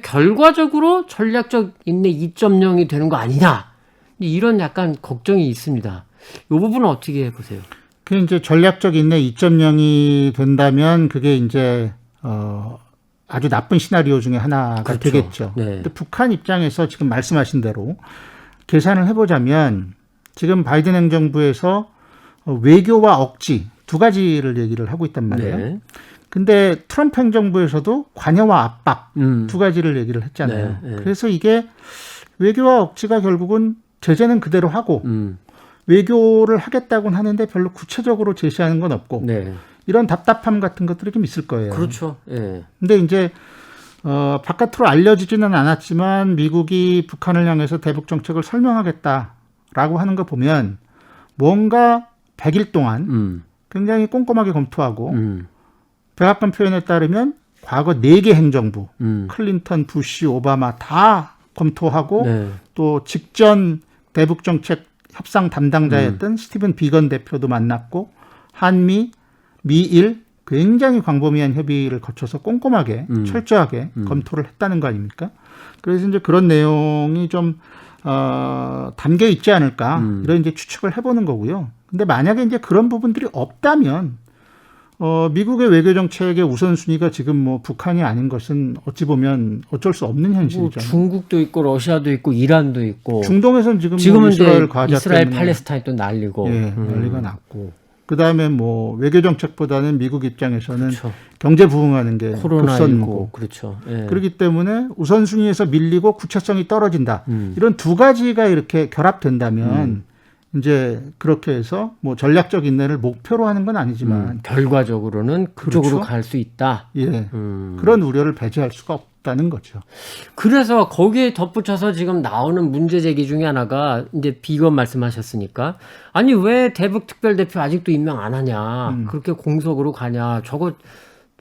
결과적으로 전략적 인내 2.0이 되는 거 아니냐 이런 약간 걱정이 있습니다. 이 부분은 어떻게 보세요? 그 이제 전략적 인내 2.0이 된다면 그게 이제 아주 나쁜 시나리오 중에 하나가 그렇죠. 되겠죠. 근데 북한 입장에서 지금 말씀하신 대로 계산을 해보자면 지금 바이든 행정부에서 외교와 억지 두 가지를 얘기를 하고 있단 말이에요. 근데 트럼프 행정부에서도 관여와 압박 두 가지를 얘기를 했잖아요. 그래서 이게 외교와 억지가 결국은 제재는 그대로 하고 외교를 하겠다고는 하는데 별로 구체적으로 제시하는 건 없고 네. 이런 답답함 같은 것들이 좀 있을 거예요. 그렇죠. 예. 근데 이제 바깥으로 알려지지는 않았지만 미국이 북한을 향해서 대북 정책을 설명하겠다라고 하는 거 보면 뭔가 100일 동안 굉장히 꼼꼼하게 검토하고 백악관 표현에 따르면 과거 4개 행정부 클린턴, 부시, 오바마 다 검토하고 네. 또 직전 대북 정책 협상 담당자였던 스티븐 비건 대표도 만났고 한미, 미일 굉장히 광범위한 협의를 거쳐서 꼼꼼하게 철저하게 검토를 했다는 거 아닙니까? 그래서 이제 그런 내용이 좀 담겨 있지 않을까 이런 이제 추측을 해보는 거고요. 근데 만약에 이제 그런 부분들이 없다면 미국의 외교 정책의 우선순위가 지금 뭐 북한이 아닌 것은 어찌 보면 어쩔 수 없는 뭐 현실이잖아요. 중국도 있고 러시아도 있고 이란도 있고 중동에서는 지금 지금은 뭐 이스라엘 이제 과자 이스라엘 때문에 팔레스타인 또 난리고 예, 난리가 났고 그다음에 뭐 외교 정책보다는 미국 입장에서는 그렇죠. 경제 부흥하는 게 급선무고 코로나19 그렇죠. 예. 그렇기 때문에 우선순위에서 밀리고 구체성이 떨어진다. 이런 두 가지가 이렇게 결합된다면 이제 그렇게 해서 뭐 전략적 인내를 목표로 하는 건 아니지만 결과적으로는 그쪽으로 그렇죠? 갈 수 있다. 예, 그런 우려를 배제할 수가 없다는 거죠. 그래서 거기에 덧붙여서 지금 나오는 문제 제기 중에 하나가 이제 비건 말씀하셨으니까 아니 왜 대북 특별대표 아직도 임명 안 하냐 그렇게 공석으로 가냐 저거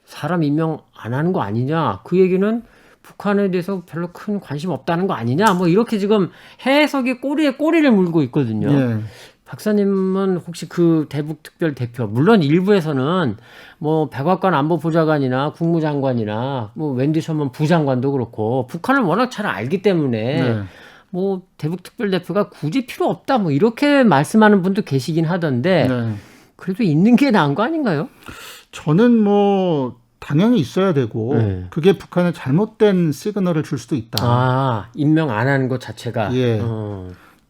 사람 임명 안 하는 거 아니냐 그 얘기는 북한에 대해서 별로 큰 관심 없다는 거 아니냐 뭐 이렇게 지금 해석이 꼬리에 꼬리를 물고 있거든요. 예. 박사님은 혹시 그 대북 특별 대표 물론 일부에서는 뭐 백악관 안보보좌관이나 국무장관이나 뭐 웬디 셔먼 부장관도 그렇고 북한을 워낙 잘 알기 때문에 네. 뭐 대북 특별 대표가 굳이 필요 없다 뭐 이렇게 말씀하는 분도 계시긴 하던데 네. 그래도 있는 게 나은 거 아닌가요? 저는 뭐 당연히 있어야 되고 네. 그게 북한에 잘못된 시그널을 줄 수도 있다. 아 임명 안 하는 것 자체가 예.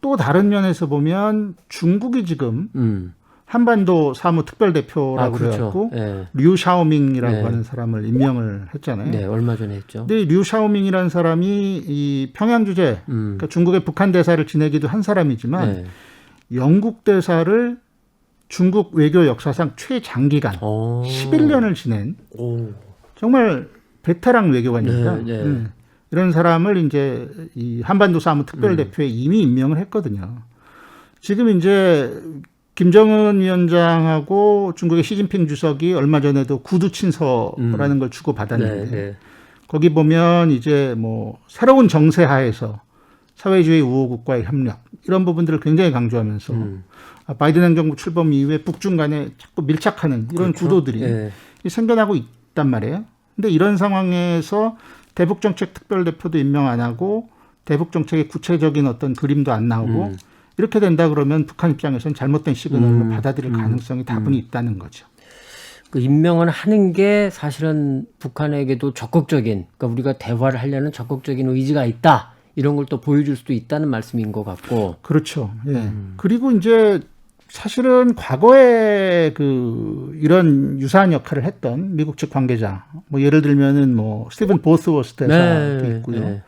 또 다른 면에서 보면 중국이 지금 한반도 사무특별대표라고 그렇죠. 그래갖고 예. 류 샤오밍이라고 네. 하는 사람을 임명을 했잖아요. 네 얼마 전에 했죠. 근데 류 샤오밍이라는 사람이 이 평양 주재, 그러니까 중국의 북한 대사를 지내기도 한 사람이지만 네. 영국 대사를 중국 외교 역사상 최장기간 11년을 지낸 오. 정말 베테랑 외교관입니다. 네, 네. 이런 사람을 이제 이 한반도 사무특별대표에 이미 임명을 했거든요. 지금 이제 김정은 위원장하고 중국의 시진핑 주석이 얼마 전에도 구두 친서라는 걸 주고 받았는데 네, 네. 거기 보면 이제 뭐 새로운 정세 하에서 사회주의 우호국가의 협력 이런 부분들을 굉장히 강조하면서 바이든 행정부 출범 이후에 북중 간에 자꾸 밀착하는 이런 그렇죠. 구도들이 예. 생겨나고 있단 말이에요. 근데 이런 상황에서 대북정책 특별대표도 임명 안 하고 대북정책의 구체적인 어떤 그림도 안 나오고 이렇게 된다 그러면 북한 입장에서는 잘못된 시그널로 받아들일 가능성이 다분히 있다는 거죠. 그 임명을 하는 게 사실은 북한에게도 적극적인, 그러니까 우리가 대화를 하려는 적극적인 의지가 있다. 이런 걸 또 보여줄 수도 있다는 말씀인 것 같고. 그렇죠. 예. 그리고 이제 사실은 과거에 그 이런 유사한 역할을 했던 미국 측 관계자, 뭐 예를 들면은 뭐 스티븐 보스워스 대사도 있고요. 네.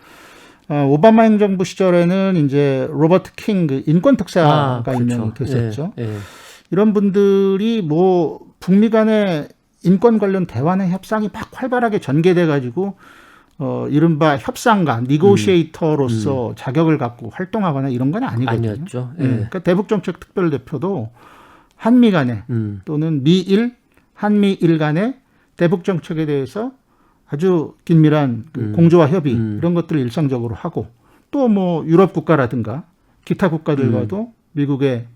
오바마 행정부 시절에는 이제 로버트 킹 그 인권 특사가 그렇죠. 임명이 됐었죠. 예, 예. 이런 분들이 뭐 북미 간의 인권 관련 대화나 협상이 막 활발하게 전개돼 가지고 이른바 협상가, 니고시에이터로서 자격을 갖고 활동하거나 이런 건 아니거든요. 아니었죠. 예. 그러니까 대북정책 특별대표도 한미 간에 또는 미일, 한미일 간에 대북정책에 대해서 아주 긴밀한 그 공조와 협의 이런 것들을 일상적으로 하고 또 뭐 유럽 국가라든가 기타 국가들과도 미국의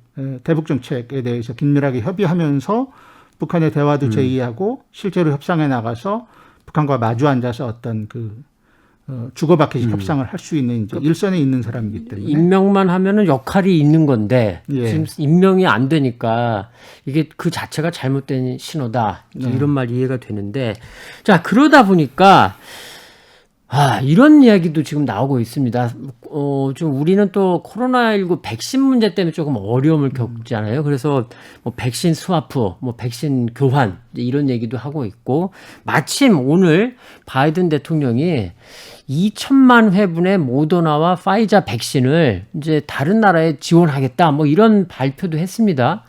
대북정책에 대해서 긴밀하게 협의하면서 북한의 대화도 제의하고 실제로 협상에 나가서 북한과 마주 앉아서 어떤 그 주고받기 협상을 할 수 있는 이제 일선에 있는 사람이기 때문에 임명만 하면은 역할이 있는 건데 예. 지금 임명이 안 되니까 이게 그 자체가 잘못된 신호다. 이런 말 이해가 되는데 자 그러다 보니까 이런 이야기도 지금 나오고 있습니다. 좀 우리는 또 코로나19 백신 문제 때문에 조금 어려움을 겪잖아요. 그래서 뭐 백신 스와프, 뭐 백신 교환 이런 얘기도 하고 있고, 마침 오늘 바이든 대통령이 2천만 회분의 모더나와 파이자 백신을 이제 다른 나라에 지원하겠다, 뭐 이런 발표도 했습니다.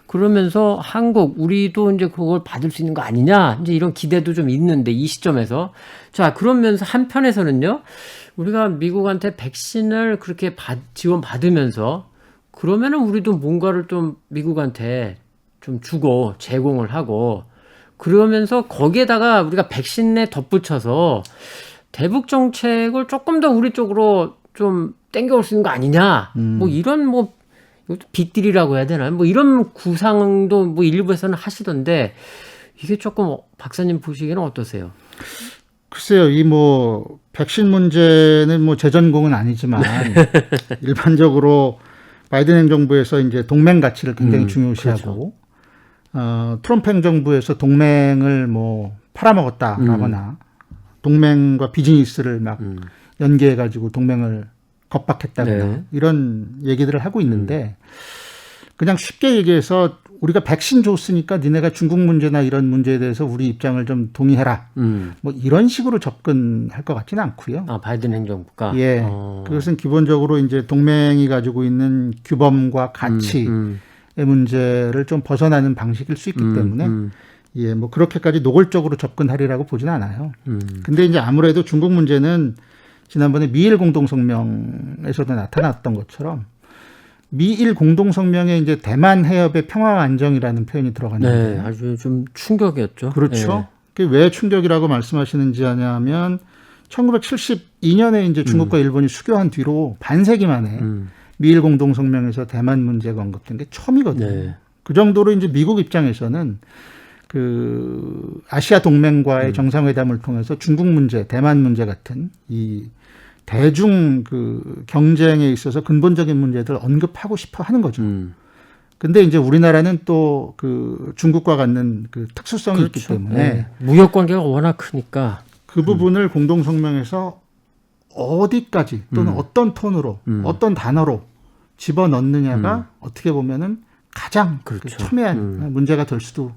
그러면서 한국, 우리도 이제 그걸 받을 수 있는 거 아니냐, 이제 이런 기대도 좀 있는데, 이 시점에서. 자, 그러면서 한편에서는요, 우리가 미국한테 백신을 그렇게 지원받으면서, 그러면은 우리도 뭔가를 좀 미국한테 좀 주고, 제공을 하고, 그러면서 거기에다가 우리가 백신에 덧붙여서 대북 정책을 조금 더 우리 쪽으로 좀 땡겨올 수 있는 거 아니냐, 뭐 이런 뭐, 이것도 빅딜이라고 해야 되나요? 뭐 이런 구상도 뭐 일부에서는 하시던데, 이게 조금 박사님 보시기에는 어떠세요? 글쎄요, 이 뭐 백신 문제는 뭐 제 전공은 아니지만 일반적으로 바이든 행정부에서 이제 동맹 가치를 굉장히 중요시하고, 그렇죠. 트럼프 행정부에서 동맹을 뭐 팔아먹었다라거나 동맹과 비즈니스를 막 연계해가지고 동맹을 겁박했다거나 네. 이런 얘기들을 하고 있는데, 그냥 쉽게 얘기해서 우리가 백신 줬으니까 니네가 중국 문제나 이런 문제에 대해서 우리 입장을 좀 동의해라. 뭐 이런 식으로 접근할 것 같지는 않고요. 바이든 행정부가? 예. 그것은 기본적으로 이제 동맹이 가지고 있는 규범과 가치의 문제를 좀 벗어나는 방식일 수 있기 때문에 예, 뭐 그렇게까지 노골적으로 접근하리라고 보지는 않아요. 근데 이제 아무래도 중국 문제는 지난번에 미일 공동성명에서도 나타났던 것처럼, 미일 공동성명에 이제 대만 해협의 평화와 안정이라는 표현이 들어갔는데, 네, 아주 좀 충격이었죠. 그렇죠. 네. 그게 왜 충격이라고 말씀하시는지 아냐면, 1972년에 이제 중국과 일본이 수교한 뒤로 반세기 만에 미일 공동성명에서 대만 문제가 언급된 게 처음이거든요. 네. 그 정도로 이제 미국 입장에서는 그 아시아 동맹과의 정상회담을 통해서 중국 문제, 대만 문제 같은 이 대중 그 경쟁에 있어서 근본적인 문제들을 언급하고 싶어 하는 거죠. 근데 이제 우리나라는 또 그 중국과 갖는 그 특수성이 그렇죠. 있기 때문에 네. 무역 관계가 워낙 크니까 그 부분을 공동성명에서 어디까지 또는 어떤 톤으로 어떤 단어로 집어넣느냐가 어떻게 보면은 가장 그렇죠. 첨예한 문제가 될 수도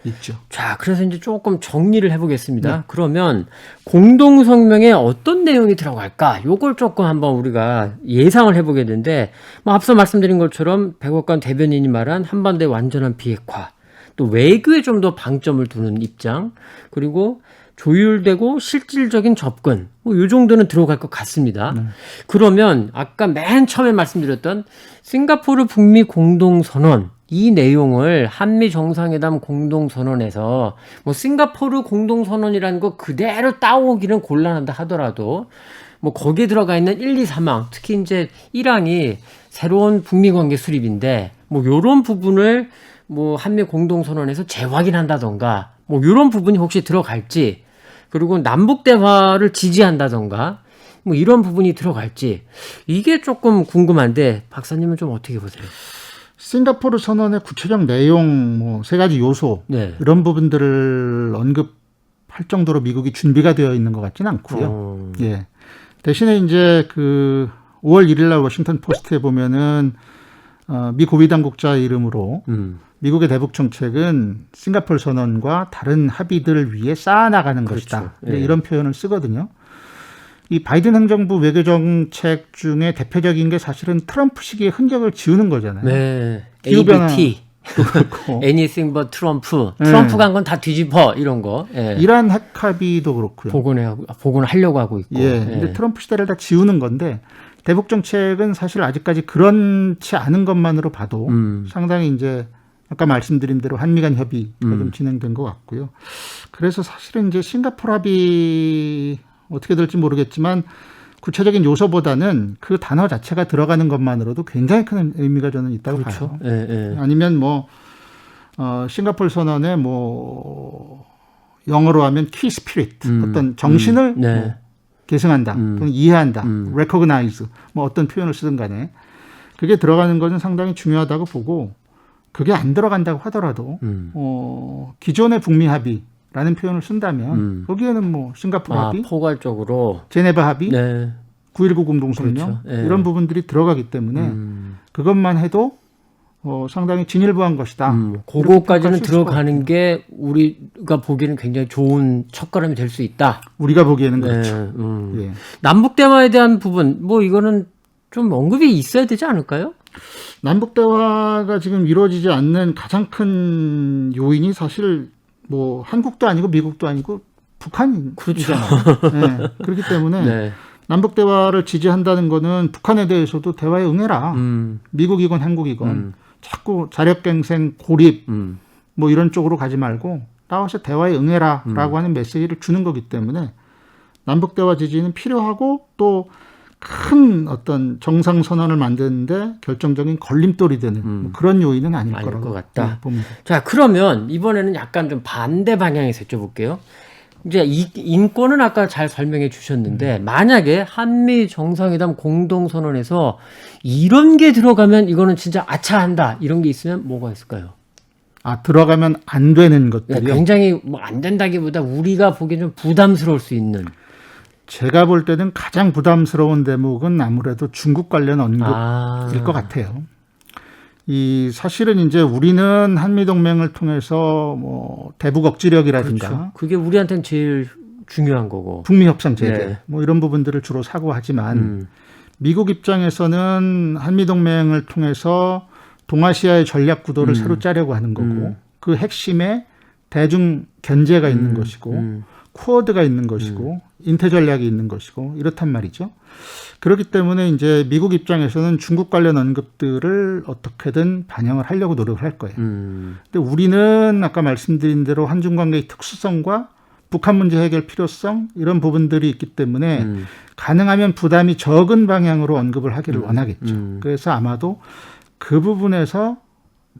있죠. 자, 그래서 이제 조금 정리를 해보겠습니다. 네. 그러면 공동성명에 어떤 내용이 들어갈까? 요걸 조금 한번 우리가 예상을 해보게 되는데, 뭐 앞서 말씀드린 것처럼 백악관 대변인이 말한 한반도의 완전한 비핵화, 또 외교에 좀 더 방점을 두는 입장, 그리고 조율되고 실질적인 접근, 뭐 요 정도는 들어갈 것 같습니다. 그러면 아까 맨 처음에 말씀드렸던 싱가포르 북미 공동선언, 이 내용을 한미 정상회담 공동선언에서 뭐 싱가포르 공동선언이라는 거 그대로 따오기는 곤란하다 하더라도 뭐 거기에 들어가 있는 1, 2, 3항, 특히 이제 1항이 새로운 북미 관계 수립인데, 뭐 요런 부분을 뭐 한미 공동선언에서 재확인한다던가, 뭐 요런 부분이 혹시 들어갈지, 그리고 남북 대화를 지지한다던가, 뭐 이런 부분이 들어갈지, 이게 조금 궁금한데 박사님은 좀 어떻게 보세요? 싱가포르 선언의 구체적 내용, 뭐 세 가지 요소, 네. 이런 부분들을 언급할 정도로 미국이 준비가 되어 있는 것 같지는 않고요. 예. 대신에 이제 그 5월 1일 날 워싱턴 포스트에 보면은 미 고위 당국자 이름으로 미국의 대북 정책은 싱가포르 선언과 다른 합의들을 위해 쌓아나가는 그렇죠. 것이다. 예. 이런 표현을 쓰거든요. 이 바이든 행정부 외교 정책 중에 대표적인 게 사실은 트럼프 시기의 흔적을 지우는 거잖아요. 네. 기후변화 ABT. 그렇고 Anything but 트럼프. 트럼프가 한 건 다 뒤집어. 이런 거. 예. 이란 핵 합의도 그렇고요. 복원하려고 하고 있고. 예. 근데 트럼프 시대를 다 지우는 건데, 대북 정책은 사실 아직까지 그렇지 않은 것만으로 봐도 상당히 이제 아까 말씀드린 대로 한미 간 협의가 좀 진행된 것 같고요. 그래서 사실은 이제 싱가포르 합의 어떻게 될지 모르겠지만 구체적인 요소보다는 그 단어 자체가 들어가는 것만으로도 굉장히 큰 의미가 저는 있다고 그렇죠. 봐요. 예, 예. 아니면 뭐 싱가포르 선언에 뭐 영어로 하면 키 스피릿, 어떤 정신을 네. 뭐 계승한다, 또는 이해한다, recognize, 뭐 어떤 표현을 쓰든 간에 그게 들어가는 것은 상당히 중요하다고 보고, 그게 안 들어간다고 하더라도 기존의 북미 합의, 합의라는 표현을 쓴다면 거기에는 뭐 싱가포르 합의, 포괄적으로 제네바 합의, 네. 9.19 공동성명 그렇죠. 이런 부분들이 들어가기 때문에 그것만 해도 상당히 진일보한 것이다. 그거까지는 들어가는 게 우리가 보기에는 굉장히 좋은 첫걸음이 될 수 있다. 우리가 보기에는 그렇죠. 예. 남북 대화에 대한 부분, 뭐 이거는 좀 언급이 있어야 되지 않을까요? 남북 대화가 지금 이루어지지 않는 가장 큰 요인이 사실 뭐 한국도 아니고 미국도 아니고 북한이잖아요. 그렇죠. 네. 그렇기 때문에 네. 남북 대화를 지지한다는 거는 북한에 대해서도 대화에 응해라. 미국이건 한국이건 자꾸 자력갱생 고립 뭐 이런 쪽으로 가지 말고 나와서 대화에 응해라라고 하는 메시지를 주는 거기 때문에 남북 대화 지지는 필요하고 또 큰 어떤 정상 선언을 만드는데 결정적인 걸림돌이 되는 뭐 그런 요인은 아닐 거라고 것 같다. 봅니다. 자, 그러면 이번에는 약간 좀 반대 방향에서 여쭤볼게요. 이제 인권은 아까 잘 설명해 주셨는데 만약에 한미 정상회담 공동선언에서 이런 게 들어가면 이거는 진짜 아차한다 이런 게 있으면 뭐가 있을까요? 들어가면 안 되는 것들이요? 굉장히 뭐 안 된다기보다 우리가 보기엔 좀 부담스러울 수 있는. 제가 볼 때는 가장 부담스러운 대목은 아무래도 중국 관련 언급일 것 같아요. 이 사실은 이제 우리는 한미 동맹을 통해서 뭐 대북 억지력이라든가 그렇죠. 그게 우리한테는 제일 중요한 거고 북미 협상 제재 네. 뭐 이런 부분들을 주로 사고하지만 미국 입장에서는 한미 동맹을 통해서 동아시아의 전략 구도를 새로 짜려고 하는 거고 그 핵심에 대중 견제가 있는 것이고 쿼드가 있는 것이고 인태 전략이 있는 것이고 이렇단 말이죠. 그렇기 때문에 이제 미국 입장에서는 중국 관련 언급들을 어떻게든 반영을 하려고 노력을 할 거예요. 근데 우리는 아까 말씀드린 대로 한중 관계의 특수성과 북한 문제 해결 필요성 이런 부분들이 있기 때문에 가능하면 부담이 적은 방향으로 언급을 하기를 원하겠죠. 그래서 아마도 그 부분에서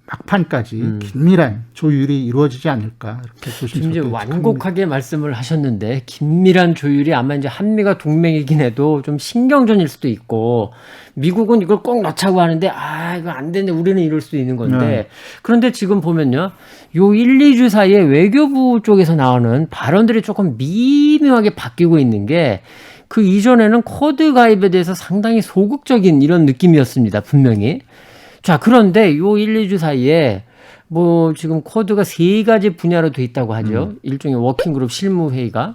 막판까지 긴밀한 조율이 이루어지지 않을까 이렇게 조심스럽게 이제 완곡하게 말씀을 하셨는데 긴밀한 조율이 아마 이제 한미가 동맹이긴 해도 좀 신경전일 수도 있고 미국은 이걸 꼭 넣자고 하는데 이거 안 되는데 우리는 이럴 수도 있는 건데 그런데 지금 보면요 요 1, 2주 사이에 외교부 쪽에서 나오는 발언들이 조금 미묘하게 바뀌고 있는 게 그 이전에는 쿼드 가입에 대해서 상당히 소극적인 이런 느낌이었습니다 분명히. 자, 그런데 요 1, 2주 사이에 뭐 지금 쿼드가 3가지 분야로 돼 있다고 하죠. 일종의 워킹그룹 실무회의가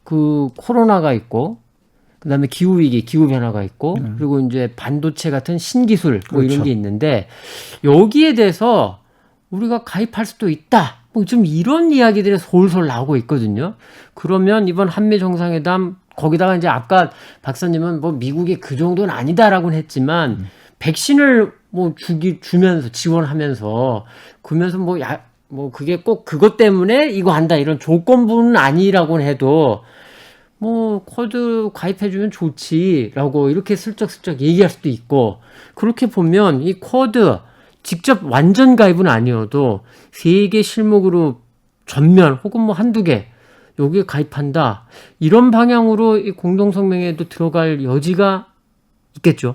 그 코로나가 있고 그다음에 기후위기, 기후변화가 있고 그리고 이제 반도체 같은 신기술 뭐 그렇죠. 이런 게 있는데 여기에 대해서 우리가 가입할 수도 있다. 뭐 좀 이런 이야기들이 솔솔 나오고 있거든요. 그러면 이번 한미 정상회담 거기다가 이제 아까 박사님은 뭐 미국이 그 정도는 아니다라고는 했지만 백신을 뭐 주면서 지원하면서 그러면서 뭐 그게 꼭 그것 때문에 이거 한다 이런 조건부는 아니라고는 해도 뭐 쿼드 가입해주면 좋지라고 이렇게 슬쩍슬쩍 얘기할 수도 있고 그렇게 보면 이 쿼드 직접 완전 가입은 아니어도 3개 실목으로 전면 혹은 뭐 1-2개 여기에 가입한다 이런 방향으로 이 공동성명에도 들어갈 여지가 있겠죠.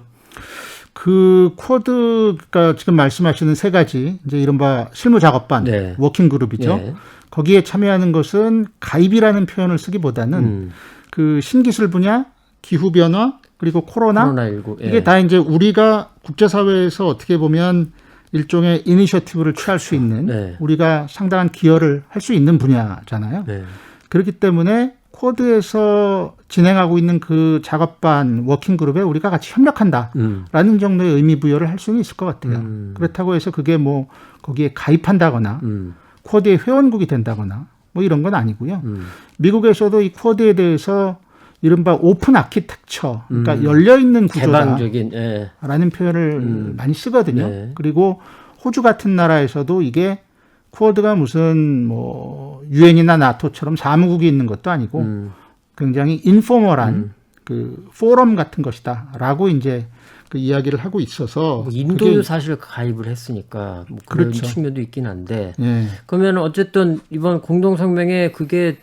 그 쿼드가 지금 말씀하시는 3가지 이제 이른바 실무 작업반 네. 워킹 그룹이죠. 네. 거기에 참여하는 것은 가입이라는 표현을 쓰기보다는 그 신기술 분야, 기후 변화 그리고 코로나19 이게 다 이제 우리가 국제사회에서 어떻게 보면 일종의 이니셔티브를 취할 수 있는 우리가 상당한 기여를 할 수 있는 분야잖아요. 그렇기 때문에 쿼드에서 진행하고 있는 그 작업반 워킹그룹에 우리가 같이 협력한다라는 정도의 의미 부여를 할 수는 있을 것 같아요. 그렇다고 해서 그게 뭐 거기에 가입한다거나 쿼드의 회원국이 된다거나 뭐 이런 건 아니고요. 미국에서도 이 쿼드에 대해서 이른바 오픈 아키텍처, 그러니까 열려있는 구조다라는 표현을 많이 쓰거든요. 그리고 호주 같은 나라에서도 이게 쿼드가 무슨 뭐 유엔이나 나토처럼 사무국이 있는 것도 아니고 굉장히 인포멀한 그 포럼 같은 것이다라고 이제 그 이야기를 하고 있어서 뭐 인도도 사실 가입을 했으니까 뭐 그런 그렇죠. 측면도 있긴 한데 그러면 어쨌든 이번 공동성명에 그게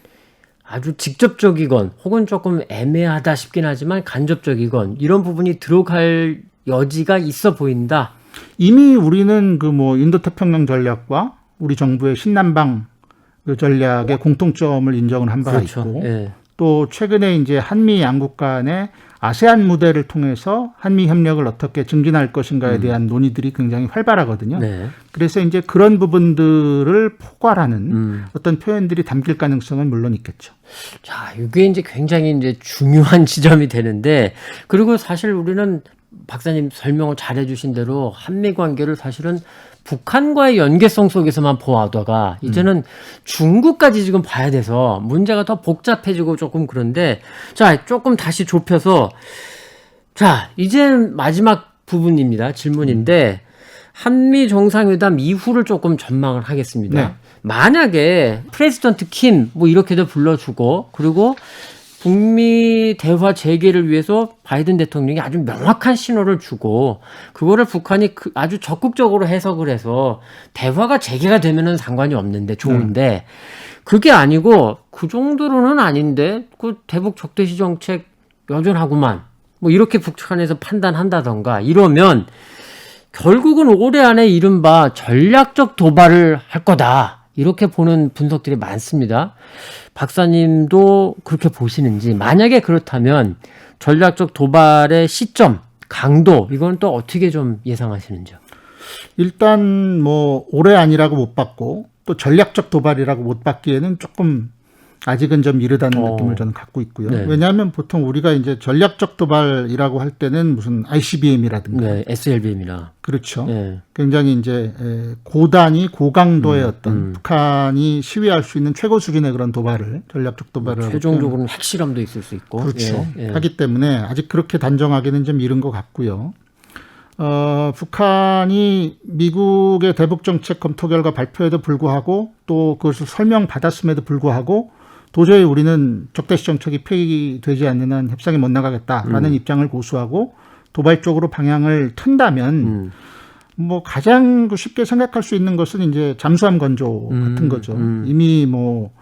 아주 직접적이건 혹은 조금 애매하다 싶긴 하지만 간접적이건 이런 부분이 들어갈 여지가 있어 보인다. 이미 우리는 그 뭐 인도태평양 전략과 우리 정부의 신남방을 그 전략의 공통점을 인정을 한 바가 그렇죠. 있고 예. 또 최근에 이제 한미 양국 간의 아세안 무대를 통해서 한미 협력을 어떻게 증진할 것인가에 대한 논의들이 굉장히 활발하거든요. 네. 그래서 이제 그런 부분들을 포괄하는 어떤 표현들이 담길 가능성은 물론 있겠죠. 자, 이게 이제 굉장히 이제 중요한 지점이 되는데, 그리고 사실 우리는 박사님 설명을 잘해주신 대로 한미 관계를 사실은 북한과의 연계성 속에서만 보아다가 이제는 중국까지 지금 봐야 돼서 문제가 더 복잡해지고 조금 그런데, 자, 조금 다시 좁혀서, 자, 이제 마지막 부분입니다. 질문인데, 한미 정상회담 이후를 조금 전망을 하겠습니다. 네. 만약에 프레지던트 킴 뭐 이렇게도 불러주고, 그리고 북미 대화 재개를 위해서 바이든 대통령이 아주 명확한 신호를 주고, 그거를 북한이 아주 적극적으로 해석을 해서 대화가 재개가 되면은 상관이 없는데 좋은데, 그게 아니고 그 정도로는 아닌데 그 대북 적대시 정책 여전하구만, 뭐 이렇게 북한에서 판단한다던가 이러면 결국은 올해 안에 이른바 전략적 도발을 할 거다, 이렇게 보는 분석들이 많습니다. 박사님도 그렇게 보시는지, 만약에 그렇다면 전략적 도발의 시점, 강도, 이건 또 어떻게 좀 예상하시는지요? 일단 뭐 올해 아니라고 못 봤고 또 전략적 도발이라고 못 받기에는 조금 아직은 좀 이르다는 느낌을 저는 갖고 있고요. 네. 왜냐하면 보통 우리가 이제 전략적 도발이라고 할 때는 무슨 ICBM이라든가 네, SLBM이나. 그렇죠. 네. 굉장히 이제 고단위 고강도의 어떤 북한이 시위할 수 있는 최고 수준의 그런 도발을 전략적 도발을 하고 최종적으로는 핵실험도 있을 수 있고. 그렇죠. 예, 예. 하기 때문에 아직 그렇게 단정하기는 좀 이른 것 같고요. 북한이 미국의 대북 정책 검토 결과 발표에도 불구하고 또 그것을 설명받았음에도 불구하고 도저히 우리는 적대시 정책이 폐기되지 않는 한 협상에 못 나가겠다라는 입장을 고수하고 도발적으로 방향을 튼다면 뭐 가장 쉽게 생각할 수 있는 것은 이제 잠수함 건조 같은 거죠. 이미 뭐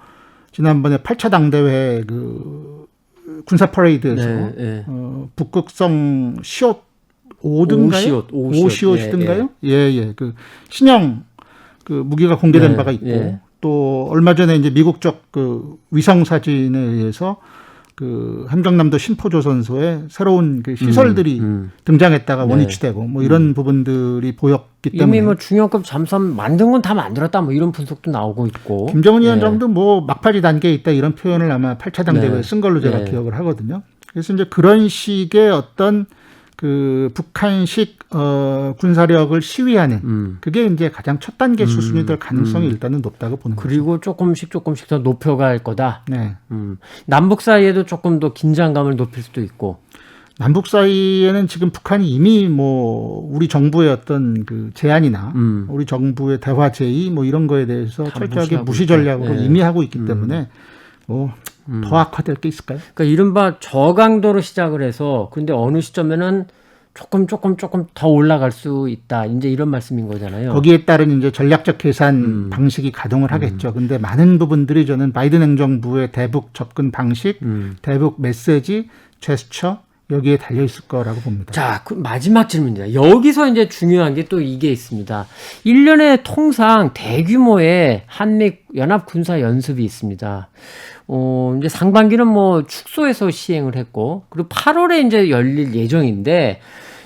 지난번에 8차 당대회 그 군사 퍼레이드에서 네, 네. 북극성 시옷 5등가요? 오시옷이든가요? 예. 그 신형 그 무기가 공개된 네, 바가 있고 예. 또 얼마 전에 이제 미국적 그 위성 사진에 의해서 그 함경남도 신포조선소에 새로운 그 시설들이 등장했다가 네. 원위치되고 뭐 이런 부분들이 보였기 때문에 이미 뭐 중형급 잠수함 만든 건 다 만들었다, 뭐 이런 분석도 나오고 있고. 김정은 위원장도 뭐 막바지 단계에 있다 이런 표현을 아마 8차 당대회에 네. 쓴 걸로 제가 네. 기억을 하거든요. 그래서 이제 그런 식의 어떤 그 북한식 군사력을 시위하는 그게 이제 가장 첫 단계 수순이 될 가능성이 일단은 높다고 보는 거죠. 그리고 조금씩 더 높여갈 거다. 네. 남북 사이에도 조금 더 긴장감을 높일 수도 있고. 남북 사이에는 지금 북한이 이미 뭐 우리 정부의 어떤 그 제안이나 우리 정부의 대화 제의 뭐 이런 거에 대해서 철저하게 무시 전략으로 네. 이미 하고 있기 때문에 뭐 더 악화될 게 있을까요? 그러니까 이른바 저강도로 시작을 해서 근데 어느 시점에는 조금 더 올라갈 수 있다, 이제 이런 말씀인 거잖아요. 거기에 따른 이제 전략적 계산 방식이 가동을 하겠죠. 근데 많은 부분들이 저는 바이든 행정부의 대북 접근 방식, 대북 메시지, 제스처 여기에 달려 있을 거라고 봅니다. 자, 그 마지막 질문입니다. 여기서 이제 중요한 게 또 이게 있습니다. 1년에 통상 대규모의 한미 연합 군사 연습이 있습니다. 이제 상반기는 뭐 축소해서 시행을 했고, 그리고 8월에 이제 열릴 예정인데,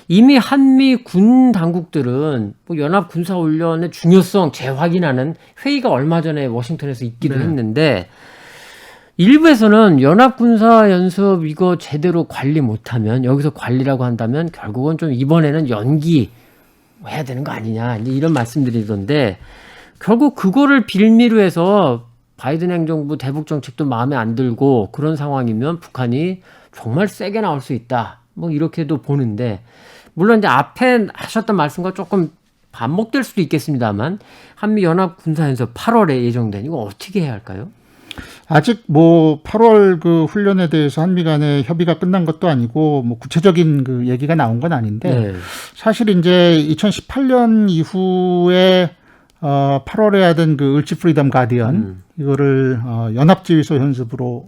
이미 한미 군 당국들은 뭐 연합 군사 훈련의 중요성 재확인하는 회의가 얼마 전에 워싱턴에서 있기도 했는데, 일부에서는 연합 군사 연습 이거 제대로 관리 못하면, 여기서 관리라고 한다면 결국은 좀 이번에는 연기해야 되는 거 아니냐, 이제 이런 말씀드리던데, 결국 그거를 빌미로 해서 바이든 행정부 대북 정책도 마음에 안 들고 그런 상황이면 북한이 정말 세게 나올 수 있다, 뭐 이렇게도 보는데, 물론 이제 앞에 하셨던 말씀과 조금 반복될 수도 있겠습니다만, 한미 연합 군사 연습 8월에 예정된 이거 어떻게 해야 할까요? 아직 뭐 8월 그 훈련에 대해서 한미 간의 협의가 끝난 것도 아니고 뭐 구체적인 그 얘기가 나온 건 아닌데, 네. 사실 이제 2018년 이후에 8월에 하던 그 을지 프리덤 가디언 이거를 연합지휘소 연습으로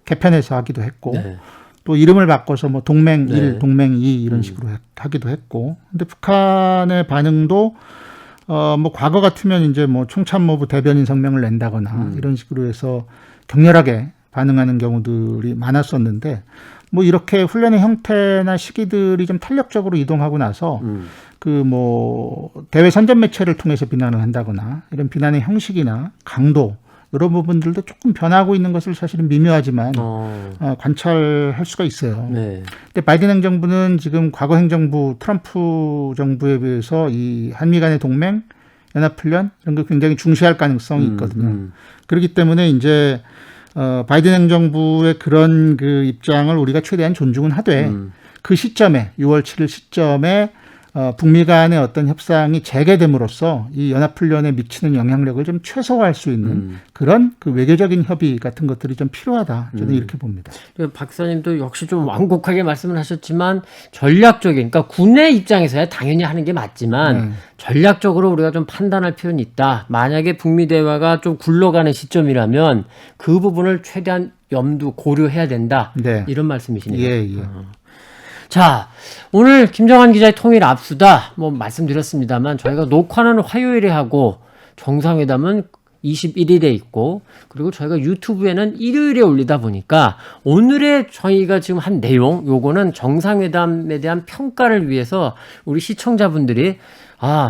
개편해서 하기도 했고, 네. 또 이름을 바꿔서 뭐 동맹 1, 네. 동맹 2 이런 식으로 하기도 했고, 근데 북한의 반응도 뭐 과거 같으면 이제 뭐 총참모부 대변인 성명을 낸다거나 이런 식으로 해서 격렬하게 반응하는 경우들이 많았었는데 뭐 이렇게 훈련의 형태나 시기들이 좀 탄력적으로 이동하고 나서 그 뭐 대외 선전 매체를 통해서 비난을 한다거나 이런 비난의 형식이나 강도 이런 부분들도 조금 변하고 있는 것을 사실은 미묘하지만 관찰할 수가 있어요. 네. 근데 바이든 행정부는 지금 과거 행정부 트럼프 정부에 비해서 이 한미 간의 동맹, 연합훈련 이런 거 굉장히 중시할 가능성이 있거든요. 그렇기 때문에 이제 바이든 행정부의 그런 그 입장을 우리가 최대한 존중은 하되 그 시점에 6월 7일 시점에 북미 간의 어떤 협상이 재개됨으로써 이 연합훈련에 미치는 영향력을 좀 최소화할 수 있는 그런 그 외교적인 협의 같은 것들이 좀 필요하다. 저는 이렇게 봅니다. 박사님도 역시 좀 완곡하게 말씀을 하셨지만 전략적인, 그러니까 군의 입장에서야 당연히 하는 게 맞지만 전략적으로 우리가 좀 판단할 필요는 있다. 만약에 북미 대화가 좀 굴러가는 시점이라면 그 부분을 최대한 고려해야 된다. 네. 이런 말씀이시네요. 예. 자, 오늘 김정한 기자의 통일 압수다 뭐 말씀드렸습니다만 저희가 녹화는 화요일에 하고 정상회담은 21일에 있고 그리고 저희가 유튜브에는 일요일에 올리다 보니까 오늘의 저희가 지금 한 내용 요거는 정상회담에 대한 평가를 위해서 우리 시청자분들이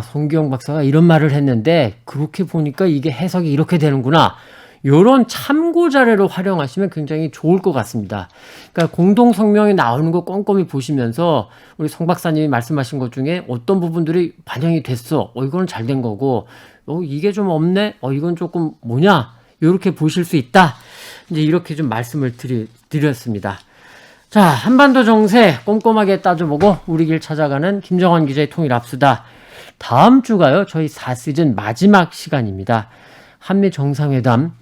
성기영 박사가 이런 말을 했는데 그렇게 보니까 이게 해석이 이렇게 되는구나. 요런 참고 자료로 활용하시면 굉장히 좋을 것 같습니다. 그러니까 공동 성명에 나오는 거 꼼꼼히 보시면서 우리 성 박사님이 말씀하신 것 중에 어떤 부분들이 반영이 됐어. 이거는 잘 된 거고. 이게 좀 없네. 이건 조금 뭐냐? 요렇게 보실 수 있다. 이제 이렇게 좀 말씀을 드렸습니다. 자, 한반도 정세 꼼꼼하게 따져보고 우리 길 찾아가는 김정한 기자의 통일 압수다. 다음 주가요. 저희 4시즌 마지막 시간입니다. 한미 정상회담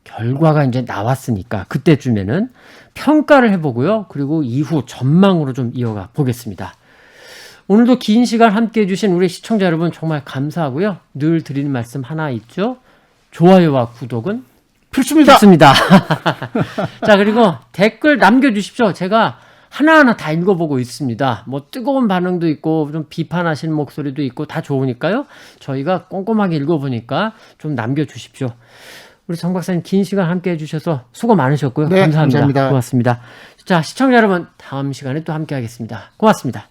결과가 이제 나왔으니까 그때쯤에는 평가를 해보고요. 그리고 이후 전망으로 좀 이어가 보겠습니다. 오늘도 긴 시간 함께 해주신 우리 시청자 여러분 정말 감사하고요. 늘 드리는 말씀 하나 있죠. 좋아요와 구독은 필수입니다. 자, 그리고 댓글 남겨주십시오. 제가 하나하나 다 읽어보고 있습니다. 뭐 뜨거운 반응도 있고 좀 비판하시는 목소리도 있고 다 좋으니까요. 저희가 꼼꼼하게 읽어보니까 좀 남겨주십시오. 우리 정 박사님 긴 시간 함께 해주셔서 수고 많으셨고요. 네, 감사합니다. 감사합니다. 고맙습니다. 자, 시청자 여러분 다음 시간에 또 함께 하겠습니다. 고맙습니다.